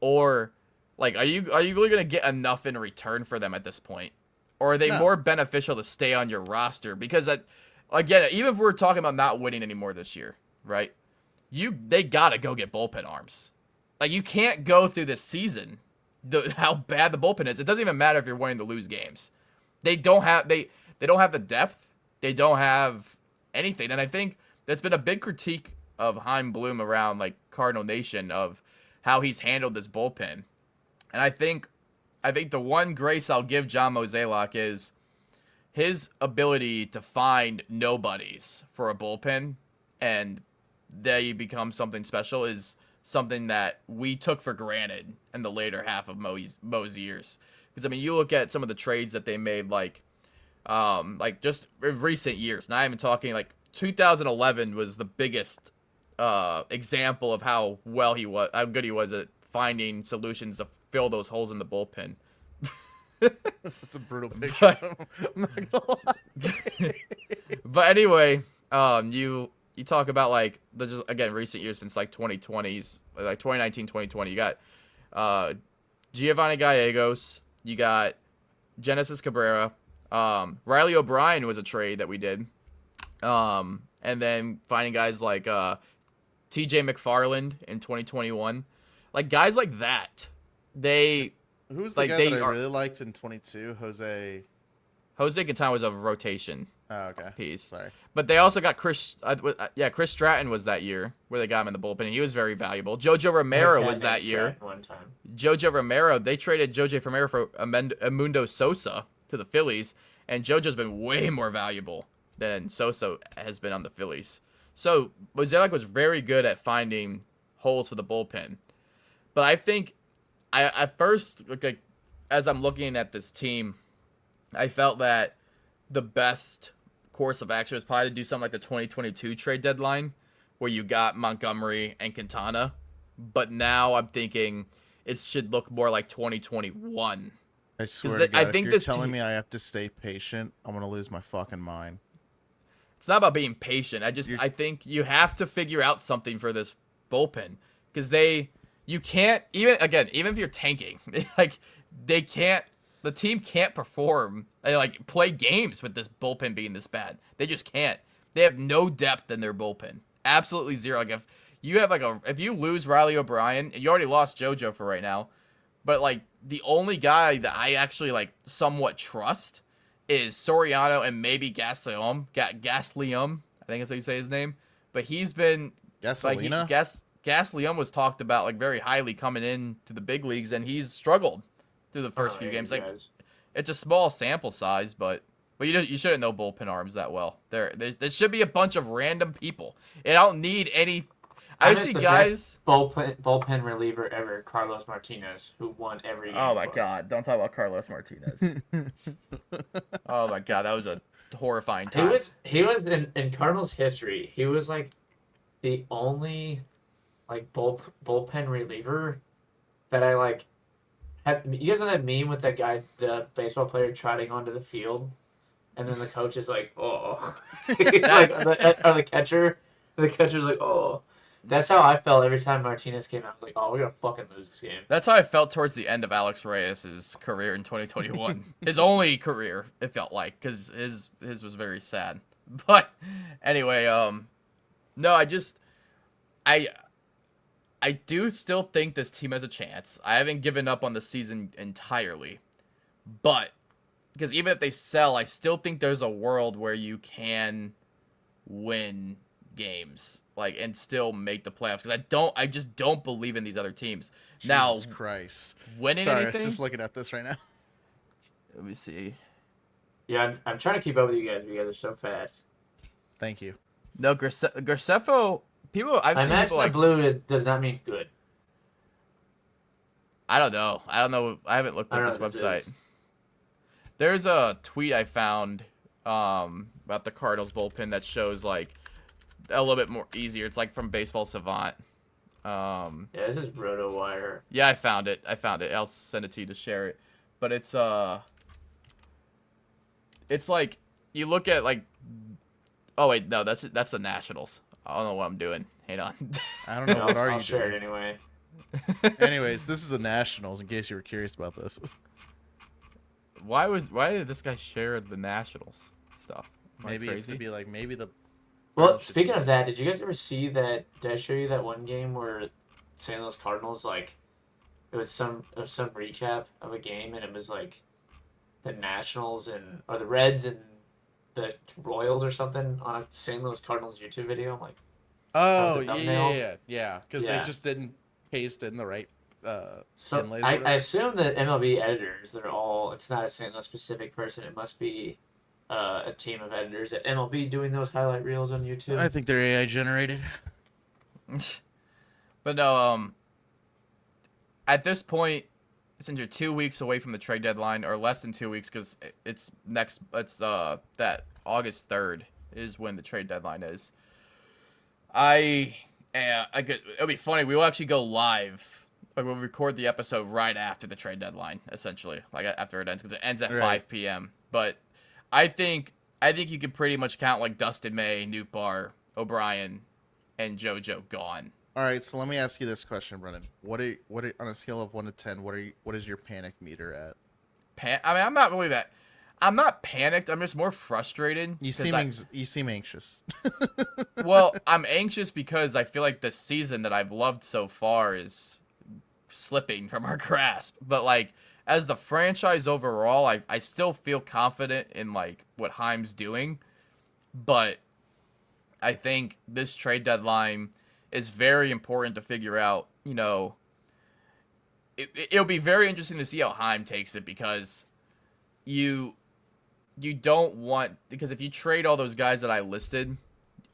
Or, like, are you really going to get enough in return for them at this point? Or are they more beneficial to stay on your roster? Because, again, even if we're talking about not winning anymore this year, right? They got to go get bullpen arms. Like, you can't go through this season how bad the bullpen is. It doesn't even matter if you're wanting to lose games. They don't have the depth. They don't have anything. And I think that's been a big critique of Chaim Bloom around, like, Cardinal Nation, of how he's handled this bullpen. And I think the one grace I'll give John Mozeliak is his ability to find nobodies for a bullpen and they become something special is something that we took for granted in the later half of Mo's years. Because, I mean, you look at some of the trades that they made, like just in recent years. Not even talking, like, 2011 was the biggest example of how good he was at finding solutions to fill those holes in the bullpen. That's a brutal picture. I'm not gonna lie. But anyway, you talk about like the just again recent years since like 2020s, like 2019, 2020. You got Giovanni Gallegos, you got Genesis Cabrera, Riley O'Brien was a trade that we did, and then finding guys like T.J. McFarland in 2021, like guys like that. Who's the like guy they that I are. really liked in 22? Jose Quintana was a rotation Oh, okay. piece. Sorry. But they also got Chris Stratton was that year where they got him in the bullpen, and he was very valuable. Jojo Romero was that year. One time. Jojo Romero, they traded Jojo Romero for Amundo Sosa to the Phillies, and Jojo's been way more valuable than Sosa has been on the Phillies. So Mozeliak was very good at finding holes for the bullpen. But I think at first, like, as I'm looking at this team, I felt that the best course of action was probably to do something like the 2022 trade deadline, where you got Montgomery and Quintana. But now I'm thinking it should look more like 2021. I swear to God, I think if you're this telling me I have to stay patient, I'm gonna lose my fucking mind. It's not about being patient. I think you have to figure out something for this bullpen, because you can't even if you're tanking, like the team can't perform and like play games with this bullpen being this bad. They just can't. They have no depth in their bullpen. Absolutely zero. Like if you lose Riley O'Brien, you already lost JoJo for right now, but like the only guy that I actually like somewhat trust is Soriano and maybe Gaslium. Gaslium, I think that's how you say his name. But he's been Gasolina? Gaslium was talked about like very highly coming in to the big leagues, and he's struggled through the first few games. Like it's a small sample size, but you shouldn't know bullpen arms that well. There should be a bunch of random people. And I don't need any. I see guys. Bullpen reliever ever, Carlos Martinez, who won every game. Oh my God! Don't talk about Carlos Martinez. Oh my God, that was a horrifying time. He was in Cardinals history. He was like the only like bullpen reliever that I like. You guys know that meme with that guy, the baseball player, trotting onto the field, and then the coach is like, "Oh," he's like, or the catcher. The catcher's like, "Oh." That's how I felt every time Martinez came out. I was like, "Oh, we're gonna fucking lose this game." That's how I felt towards the end of Alex Reyes' career in 2021. His only career, it felt like, because his was very sad. But anyway, no, I do still think this team has a chance. I haven't given up on the season entirely, but because even if they sell, I still think there's a world where you can win games, like, and still make the playoffs, because I just don't believe in these other teams. Jesus Christ. Winning Sorry, anything? I was just looking at this right now. Let me see. Yeah, I'm trying to keep up with you guys. You guys are so fast. Thank you. No, Graceffo. I've seen people like blue does not mean good. I don't know. I haven't looked at this website. There's a tweet I found about the Cardinals bullpen that shows like a little bit more easier. It's like from Baseball Savant. Yeah, this is RotoWire. Yeah, I found it. I'll send it to you to share it. But it's like you look at like, oh wait, no, that's the Nationals. I don't know what I'm doing. Hang on. I don't know what are you I'll share doing. it anyway. Anyways, this is the Nationals. In case you were curious about this. Why did this guy share the Nationals stuff? Maybe it's to be like the. Well, speaking of that, did you guys ever see that? Did I show you that one game where St. Louis Cardinals, like, it was some recap of a game, and it was like the Nationals or the Reds and the Royals or something on a St. Louis Cardinals YouTube video. I'm like, oh yeah, because they just didn't paste in the right. So I assume that MLB editors, it's not a St. Louis specific person. It must be a team of editors at MLB doing those highlight reels on YouTube. I think they're AI generated. But no, at this point, since you're 2 weeks away from the trade deadline, or less than 2 weeks, because it's that August 3rd is when the trade deadline is. I And it'll be funny. We will actually go live. Like we'll record the episode right after the trade deadline, essentially, like after it ends, because it ends at Right. 5 p.m. But I think you can pretty much count like Dustin May, Newt Barr, O'Brien, and JoJo gone. All right, so let me ask you this question, Brennan. What are on a scale of 1 to 10? What is your panic meter at? I mean, I'm not really that. I'm not panicked. I'm just more frustrated. You 'cause seem anxious. well, I'm anxious because I feel like the season that I've loved so far is slipping from our grasp. But like as the franchise overall, I still feel confident in like what Heim's doing. But I think this trade deadline is very important to figure out. You know, it'll be very interesting to see how Heim takes it because you don't want, because if you trade all those guys that I listed,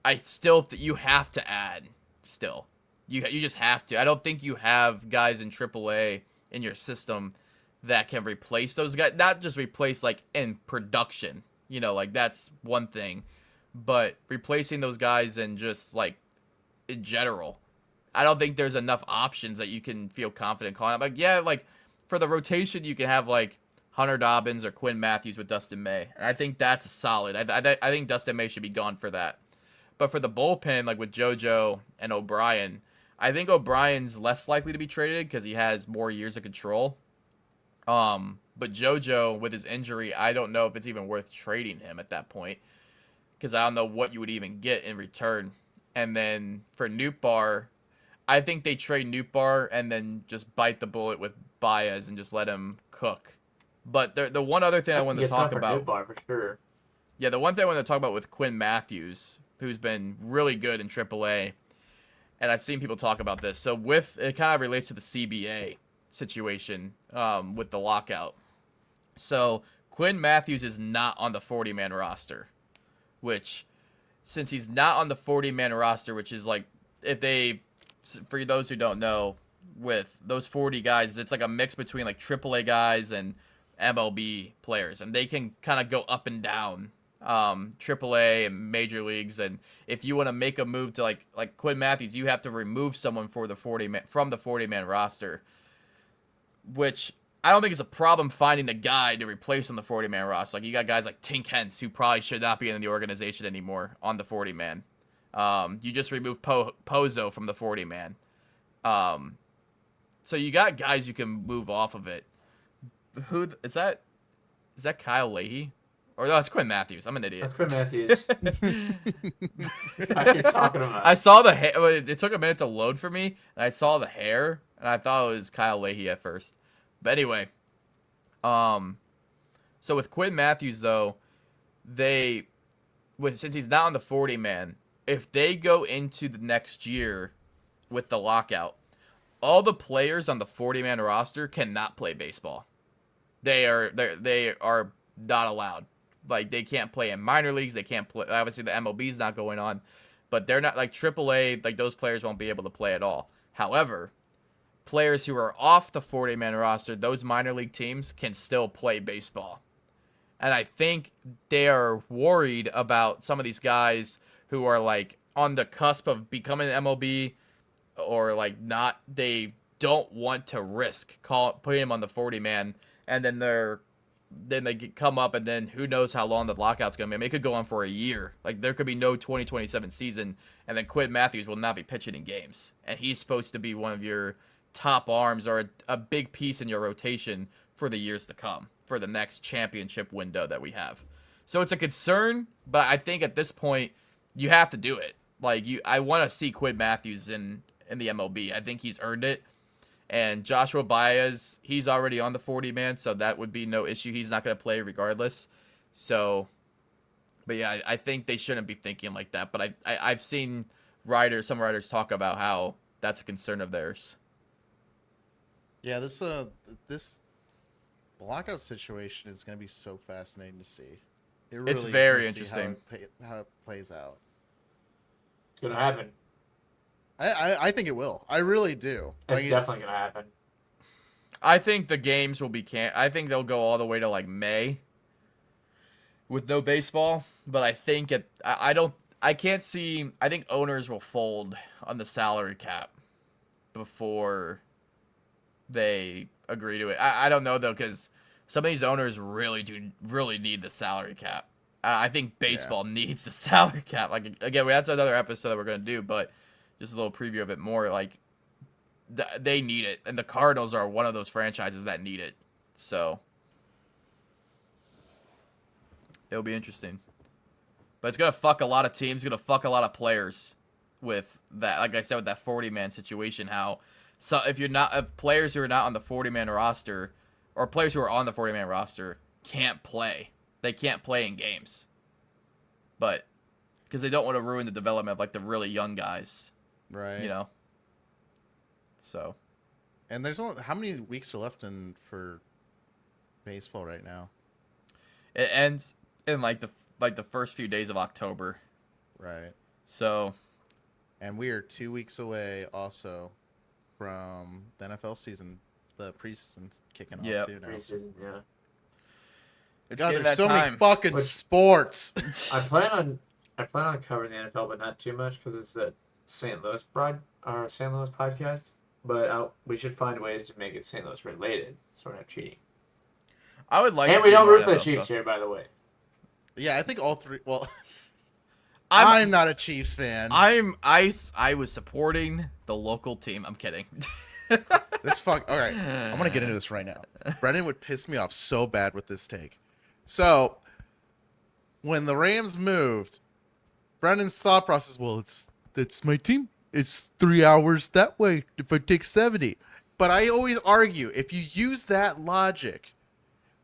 I still you have to add still. You just have to. I don't think you have guys in AAA in your system that can replace those guys. Not just replace like in production. You know, like that's one thing, but replacing those guys in just like in general. I don't think there's enough options that you can feel confident calling up. Like yeah, like for the rotation you can have like Hunter Dobbins or Quinn Matthews with Dustin May. And I think that's solid. I think Dustin May should be gone for that. But for the bullpen, like with JoJo and O'Brien, I think O'Brien's less likely to be traded because he has more years of control. But JoJo with his injury, I don't know if it's even worth trading him at that point because I don't know what you would even get in return. And then for Nootbaar, I think they trade Nootbaar and then just bite the bullet with Baez and just let him cook. But the one other thing I wanted to talk about, Bar for sure. yeah, the one thing I wanted to talk about with Quinn Matthews, who's been really good in AAA, and I've seen people talk about this. So with it kind of relates to the CBA situation with the lockout. So Quinn Matthews is not on the 40-man roster, which since he's not on the 40-man roster, which is like if they, for those who don't know, with those 40 guys, it's like a mix between like AAA guys and MLB players, and they can kind of go up and down AAA and major leagues. And if you want to make a move to like Quinn Matthews, you have to remove someone for the 40-man roster, which I don't think is a problem finding a guy to replace on the 40-man roster. Like you got guys like Tink Hence who probably should not be in the organization anymore on the 40-man. You just remove Pozo from the 40-man. So you got guys you can move off of it. Who is that? Is that Kyle Leahy? Or no, it's Quinn Matthews. I'm an idiot. That's Quinn Matthews. What you're talking about? I saw the hair. It took a minute to load for me, and I saw the hair, and I thought it was Kyle Leahy at first. But anyway, so with Quinn Matthews though, since he's not on the 40-man, if they go into the next year with the lockout, all the players on the 40-man roster cannot play baseball. They are not allowed. Like they can't play in minor leagues. They can't play. Obviously, the MLB's not going on, but they're not like AAA. Like those players won't be able to play at all. However, players who are off the 40-man roster, those minor league teams can still play baseball. And I think they are worried about some of these guys who are like on the cusp of becoming an MLB or like not. They don't want to risk putting him on the 40-man. And then they come up, and then who knows how long the lockout's going to be. I mean, it could go on for a year. Like, there could be no 2027 season, and then Quinn Matthews will not be pitching in games. And he's supposed to be one of your top arms or a big piece in your rotation for the years to come, for the next championship window that we have. So it's a concern, but I think at this point, you have to do it. Like, I want to see Quinn Matthews in the MLB. I think he's earned it. And Joshua Baez, he's already on the 40-man, so that would be no issue. He's not going to play regardless. So, but yeah, I think they shouldn't be thinking like that. But I've seen some writers talk about how that's a concern of theirs. Yeah, this lockout situation is going to be so fascinating to see. It really It's very is to see interesting. how it plays out. It's gonna happen. I think it will. I really do. It's definitely gonna happen. I think the games will be I think they'll go all the way to like May with no baseball. But I think I can't see. I think owners will fold on the salary cap before they agree to it. I don't know though, because some of these owners really need the salary cap. I think baseball needs the salary cap. Like again, that's another episode that we're gonna do, but just a little preview of it more. Like they need it, and the Cardinals are one of those franchises that need it. So it'll be interesting. But it's gonna fuck a lot of teams. Gonna fuck a lot of players with that. Like I said, with that 40-man situation, how if players who are not on the 40-man roster, or players who are on the 40-man roster can't play. They can't play in games. But because they don't want to ruin the development of like the really young guys. Right. You know. So. And there's only how many weeks are left for baseball right now? It ends in like the first few days of October. Right. So. And we are 2 weeks away also from the NFL season, the preseason kicking off too now. Preseason, yeah. It's God, getting there's that so time. many fucking sports. I plan on covering the NFL, but not too much because it's a St. Louis podcast. But we should find ways to make it St. Louis related, so we're not cheating. I would like. And to we do don't more root for the NFL Chiefs stuff. here, by the way. Yeah, I think all three. Well, I'm not a Chiefs fan. I was supporting the local team. I'm kidding. This fuck. All right, I'm gonna get into this right now. Brendan would piss me off so bad with this take. So, when the Rams moved, Brendan's thought process, well, it's my team. It's 3 hours that way if I take 70. But I always argue, if you use that logic,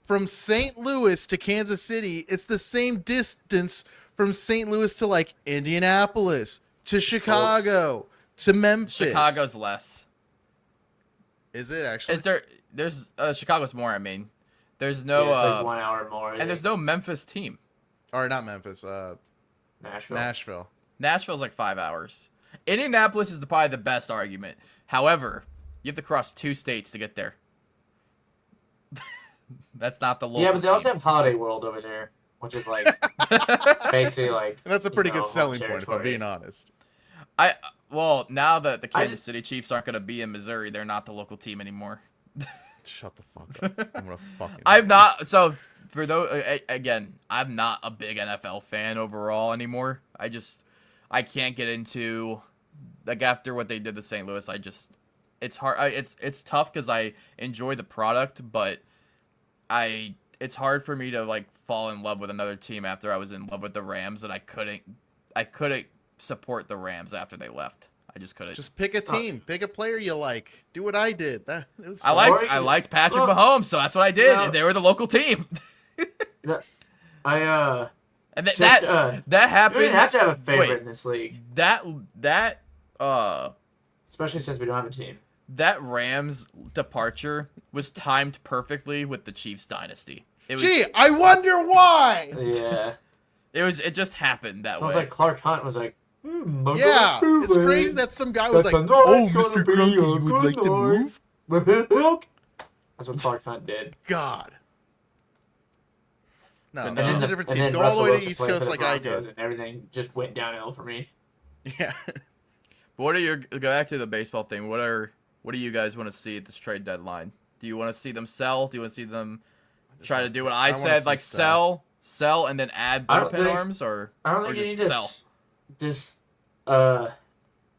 from St. Louis to Kansas City, it's the same distance from St. Louis to like Indianapolis, to Chicago, to Memphis. Chicago's less. Is it actually? There's Chicago's more. I mean, there's no. Yeah, it's like 1 hour more. And there's no Memphis team. Or not Memphis. Nashville. Nashville's like 5 hours. Indianapolis is probably the best argument. However, you have to cross 2 states to get there. That's not the local. Yeah, but they team. also have Holiday World over there, which is like basically like. And that's a pretty good home selling point, if I'm territory. being honest. Well, now that the Kansas City Chiefs aren't going to be in Missouri, they're not the local team anymore. Shut the fuck up. I'm gonna fucking. I'm not. So for those, again, I'm not a big NFL fan overall anymore. I can't get into, like, after what they did to St. Louis. It's hard. It's tough because I enjoy the product, but it's hard for me to like fall in love with another team after I was in love with the Rams, and I couldn't support the Rams after they left. I just couldn't. Just pick a team, pick a player you like. Do what I did. It was I fun. liked Patrick Mahomes, so that's what I did. No. And they were the local team. And that You don't happened. even have to have a favorite Wait. in this league, That especially since we don't have a team. that Rams departure was timed perfectly with the Chiefs dynasty. Gee, I wonder why. Yeah, It just happened that sounds way. like Clark Hunt was like, Yeah, it's crazy that some guy was like, "Oh, Mr. Crunky, you would like to move?" That's what Clark Hunt did. God. No, But it's no. just a different And team. then Go all the Russell way to Wilson East played for Coast the like I Broncos, did. and everything just went downhill for me. Yeah. But what are your go back to the baseball thing? What do you guys want to see at this trade deadline? Do you want to see them sell? Do you want to see them try to do what I wanna said, see like sell. sell, and then add I don't bullpen think- arms, or I don't or think you just need to sell?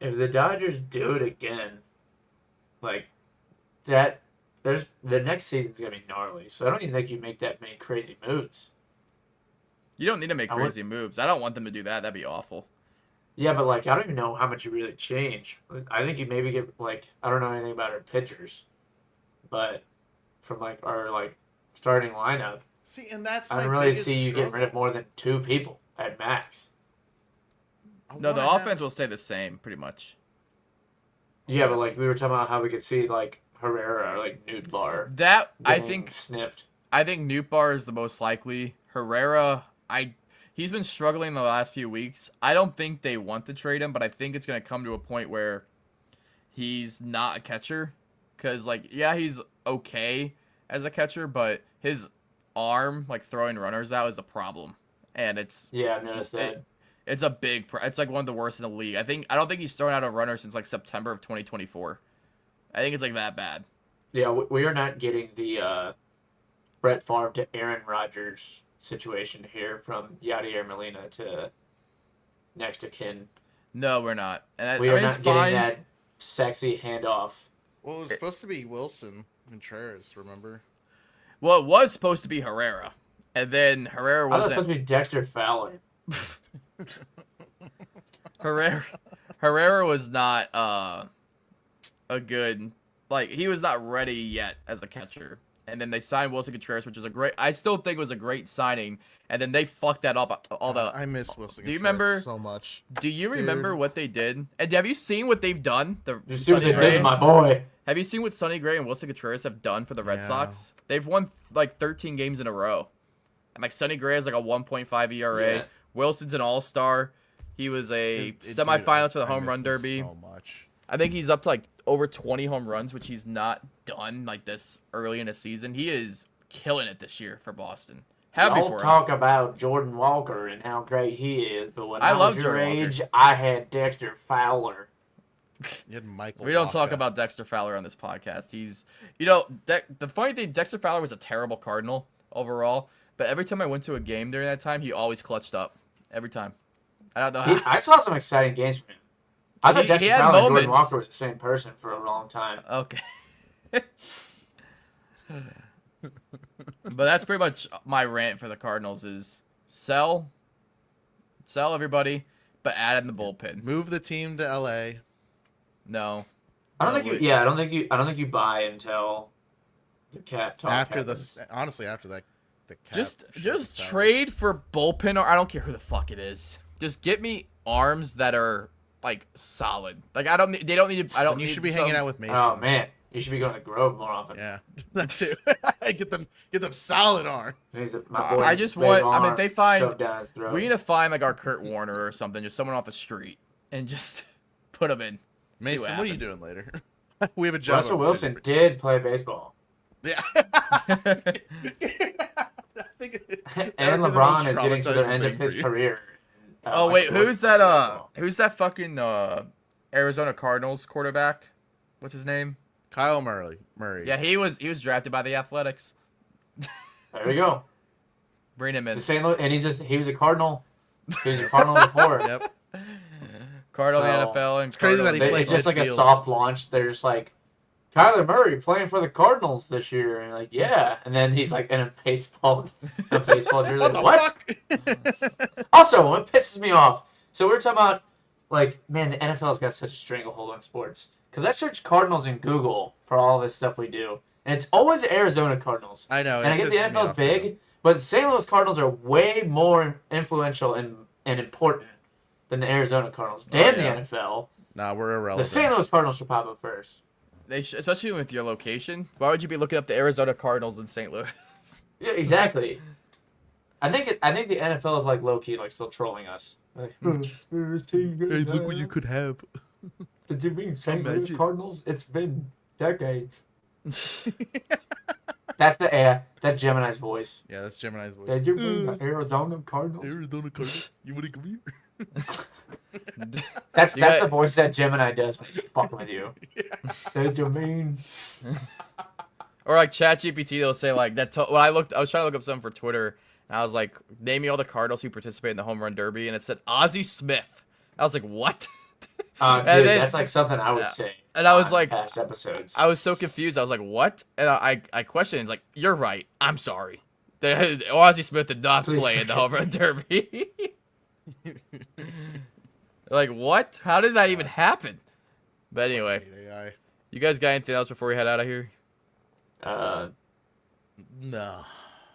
if the Dodgers do it again, like that, the next season's gonna be gnarly. So I don't even think you make that many crazy moves. You don't need to make I would- crazy moves. I don't want them to do that. That'd be awful. Yeah, but like I don't even know how much you really change. I think you maybe get like I don't know anything about our pitchers, but from like our like starting lineup, See, and that's I my don't really biggest see you getting rid of struggle. more than 2 people at max. I No, the wanna have- offense will stay the same, pretty much. Yeah, but like we were talking about how we could see like Herrera or like Nootbaar That I getting think sniffed. Nootbaar is the most likely. Herrera, he's been struggling the last few weeks. I don't think they want to trade him, but I think it's going to come to a point where he's not a catcher. Because, like, yeah, he's okay as a catcher, but his arm, like, throwing runners out is a problem. And Yeah, I've noticed that. It's a big. It's like one of the worst in the league. I don't think he's thrown out a runner since like September of 2024. I think it's like that bad. Yeah, we are not getting the Brett Favre to Aaron Rodgers situation here from Yadier Molina to next of kin. No, we're not. And We I are mean, it's not getting fine. that sexy handoff. Well, it was supposed to be Wilson Contreras, remember? Well, it was supposed to be Herrera, and then Herrera I thought it was wasn't. supposed to be Dexter Fowler. Herrera was not a good, like, he was not ready yet as a catcher. And then they signed Wilson Contreras, which is I still think was a great signing. And then they fucked that up. I miss Wilson. Do you remember so much? Do you remember what they did? And have you seen what they've done? You see what they did to my boy. Have you seen what Sonny Gray and Wilson Contreras have done for the Red Yeah. Sox? They've won like 13 games in a row. And like Sonny Gray has like a 1.5 ERA. Yeah. Wilson's an all-star. He was a semifinalist for the home run derby. So much. I think he's up to like over 20 home runs, which he's not done like this early in the season. He is killing it this year for Boston. Happy Y'all for him. talk about Jordan Walker and how great he is, but when I I love was your Jordan Walker. age, I had Dexter Fowler. You had Michael. We don't talk Wacha. about Dexter Fowler on this podcast. He's, the funny thing, Dexter Fowler was a terrible Cardinal overall, but every time I went to a game during that time, he always clutched up. Every time. I don't know how. I saw some exciting games from him. I thought He Dexter had Fowler and Jordan moments. Walker were the same person for a long time. Okay. But that's pretty much my rant for the Cardinals is sell everybody, but add in the bullpen. Move the team to LA. No. I don't No, think you. wait. Yeah, I don't think you buy until the cap talk After happens. honestly, after that, the cap Just shit is out. trade for bullpen, or I don't care who the fuck it is. Just get me arms that are like solid. Like I don't. They don't need. I don't. You need should be some- hanging out with Mason. Oh man, you should be going to Grove more often. Yeah, that too. get them solid arms. My boy, I just big want. I mean, arm if they find. shoved down his throat. We need to find like our Kurt Warner or something, just someone off the street, and just put them in. Mason, what what are you happens. doing later? We have a job. Russell Wilson opportunity. did play baseball, Yeah. I think and that would be the most LeBron is getting to the traumatizing end thing of for his you. career. Oh Michael wait, Jordan who's played that? baseball. Who's that fucking Arizona Cardinals quarterback? What's his name? Kyle Murray. Yeah, he was drafted by the Athletics. There we go. Bring him in. The St. Louis, and he was a Cardinal. He was a Cardinal before. Yep. Cardinal in the So, NFL and it's crazy that Cardinal- he It's plays just like a midfield. soft launch. They're just like, Kyler Murray playing for the Cardinals this year, and like, yeah, and then he's like in a baseball jersey. What the What? fuck? Also, what pisses me off. So we're talking about like, man, the NFL's got such a stranglehold on sports. Because I search Cardinals in Google for all this stuff we do, and it's always the Arizona Cardinals. I know. And I it get the pisses me NFL's off, big, too. but the St. Louis Cardinals are way more influential and important than the Arizona Cardinals. Damn yeah. the NFL. Nah, we're The irrelevant. St. Louis Cardinals should pop up first. especially with your location. Why would you be looking up the Arizona Cardinals in St. Louis? Yeah, exactly. I think the NFL is like low key, like still trolling us. Like, Hey, look what you could have. Did you mean St. Louis Imagine. Cardinals? It's been decades. That's Gemini's voice. Yeah, that's Gemini's voice. Did you mean the Arizona Cardinals? Arizona Cardinals. You want to come here? That's You got- the voice that Gemini does when he's fucking with you. Did you mean? Or like ChatGPT, they'll say like that. When I was trying to look up something for Twitter, and I was like, name me all the Cardinals who participate in the home run derby, and it said Ozzie Smith. I was like, what? Dude, And then- that's like something I would say. and I was on like- past episodes. I was so confused. I was like, what? And I questioned. It's like, you're right. I'm sorry. Ozzie Smith did not Please play in the forgive home run derby. Like, what? How did that even happen? But anyway, AI. you guys got anything else before we head out of here? No.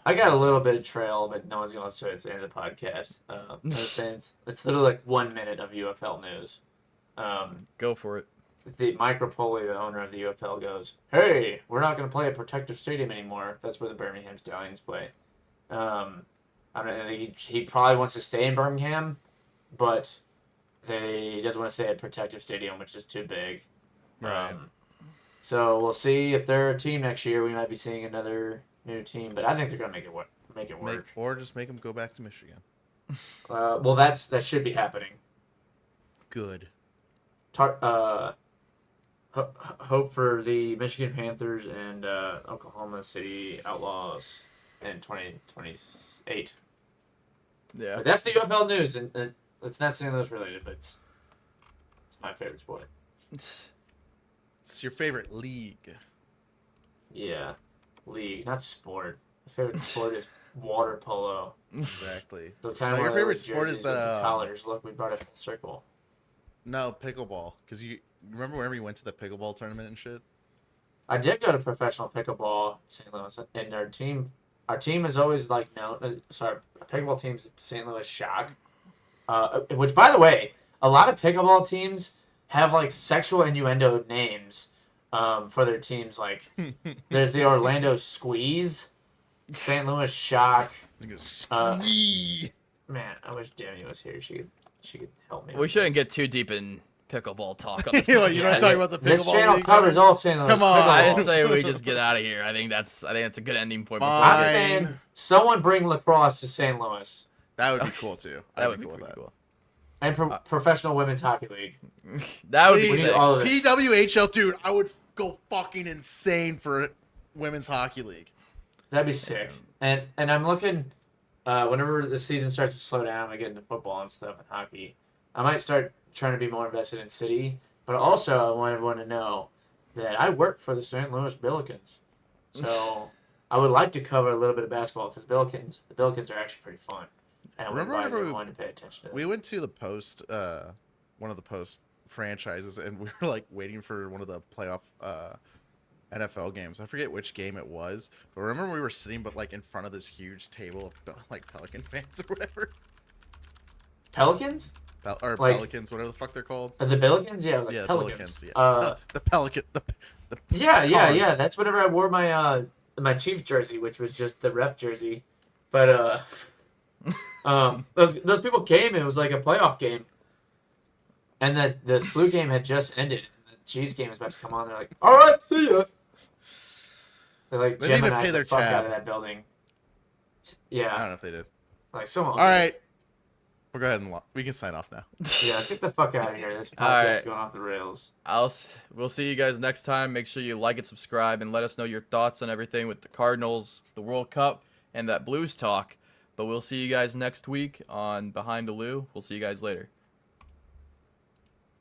I got a little bit of trail, but no one's gonna listen to it at the end of the podcast. It's literally like 1 minute of UFL news. Go for it. Mike Rapoli, the owner of the UFL, goes, "Hey, we're not going to play at Protective Stadium anymore. That's where the Birmingham Stallions play." I mean, he probably wants to stay in Birmingham, but he doesn't want to stay at Protective Stadium, which is too big. Right. So we'll see if they're a team next year. We might be seeing another new team, but I think they're going to make it work. Or just make them go back to Michigan. Well, that should be happening. Good. Tar- uh, Hope for the Michigan Panthers and Oklahoma City Outlaws in 2028. Yeah. But that's the UFL news, and it's not St. Louis related, but it's my favorite sport. It's your favorite league. Yeah, league, not sport. My favorite sport is water polo. Exactly. So kind No, of your one of favorite those sport is jerseys with the the collars. Look, we brought it full circle. no pickleball. Because you remember whenever you went to the pickleball tournament and shit. I did go to professional pickleball in St. Louis, and our team is always like known. Sorry, our pickleball team's St. Louis Shock. Which, by the way, a lot of pickleball teams have like sexual innuendo names for their teams. Like, there's the Orlando Squeeze, St. Louis Shock. Uh, Squee. Man, I wish Danny was here. She could help me. We with shouldn't this. get too deep in pickleball talk on this. You know, you're not podcast. talking about the This pickleball channel league, covers brother? all St. Louis Come on. I pickleball. say we just get out of here. I think that's a good ending point. Before I'm Fine. saying someone bring lacrosse to St. Louis That would be cool too. that I'd would be cool with pretty that. cool. and professional women's hockey league. That would be Please, need sick. all of it. PWHL, dude, I would go fucking insane for women's hockey league. That'd be sick. And I'm looking. Whenever the season starts to slow down, we get into football and stuff and hockey. I might start trying to be more invested in city, but also I want everyone to know that I work for the St. Louis Billikens, so I would like to cover a little bit of basketball because the Billikens are actually pretty fun, and I would Remember advise whenever everyone to pay attention to them. We went to the post, one of the post franchises, and we were like waiting for one of the playoff NFL games. I forget which game it was, but remember we were sitting, but like in front of this huge table of like Pelican fans or whatever, Pelicans? or Like- Pelicans, whatever the fuck they're called. The Billikens? Yeah, it was like Yeah, Pelicans. Pelicans. Yeah, the Pelican. The Yeah. Pecans. That's whenever I wore my Chiefs jersey, which was just the rep jersey. But those people came. And it was like a playoff game, and the SLU game had just ended. And the Chiefs game was about to come on. They're like, "All right, see ya." They're like They didn't even Gemini pay their the fuck tab. out of that building. I Yeah, don't know if they did. like someone. All right, we'll go ahead and we can sign off now. Yeah, let's get the fuck out of here. This All podcast is right. going off the rails. We'll see you guys next time. Make sure you like and subscribe and let us know your thoughts on everything with the Cardinals, the World Cup, and that Blues talk. But we'll see you guys next week on Behind the Lou. We'll see you guys later.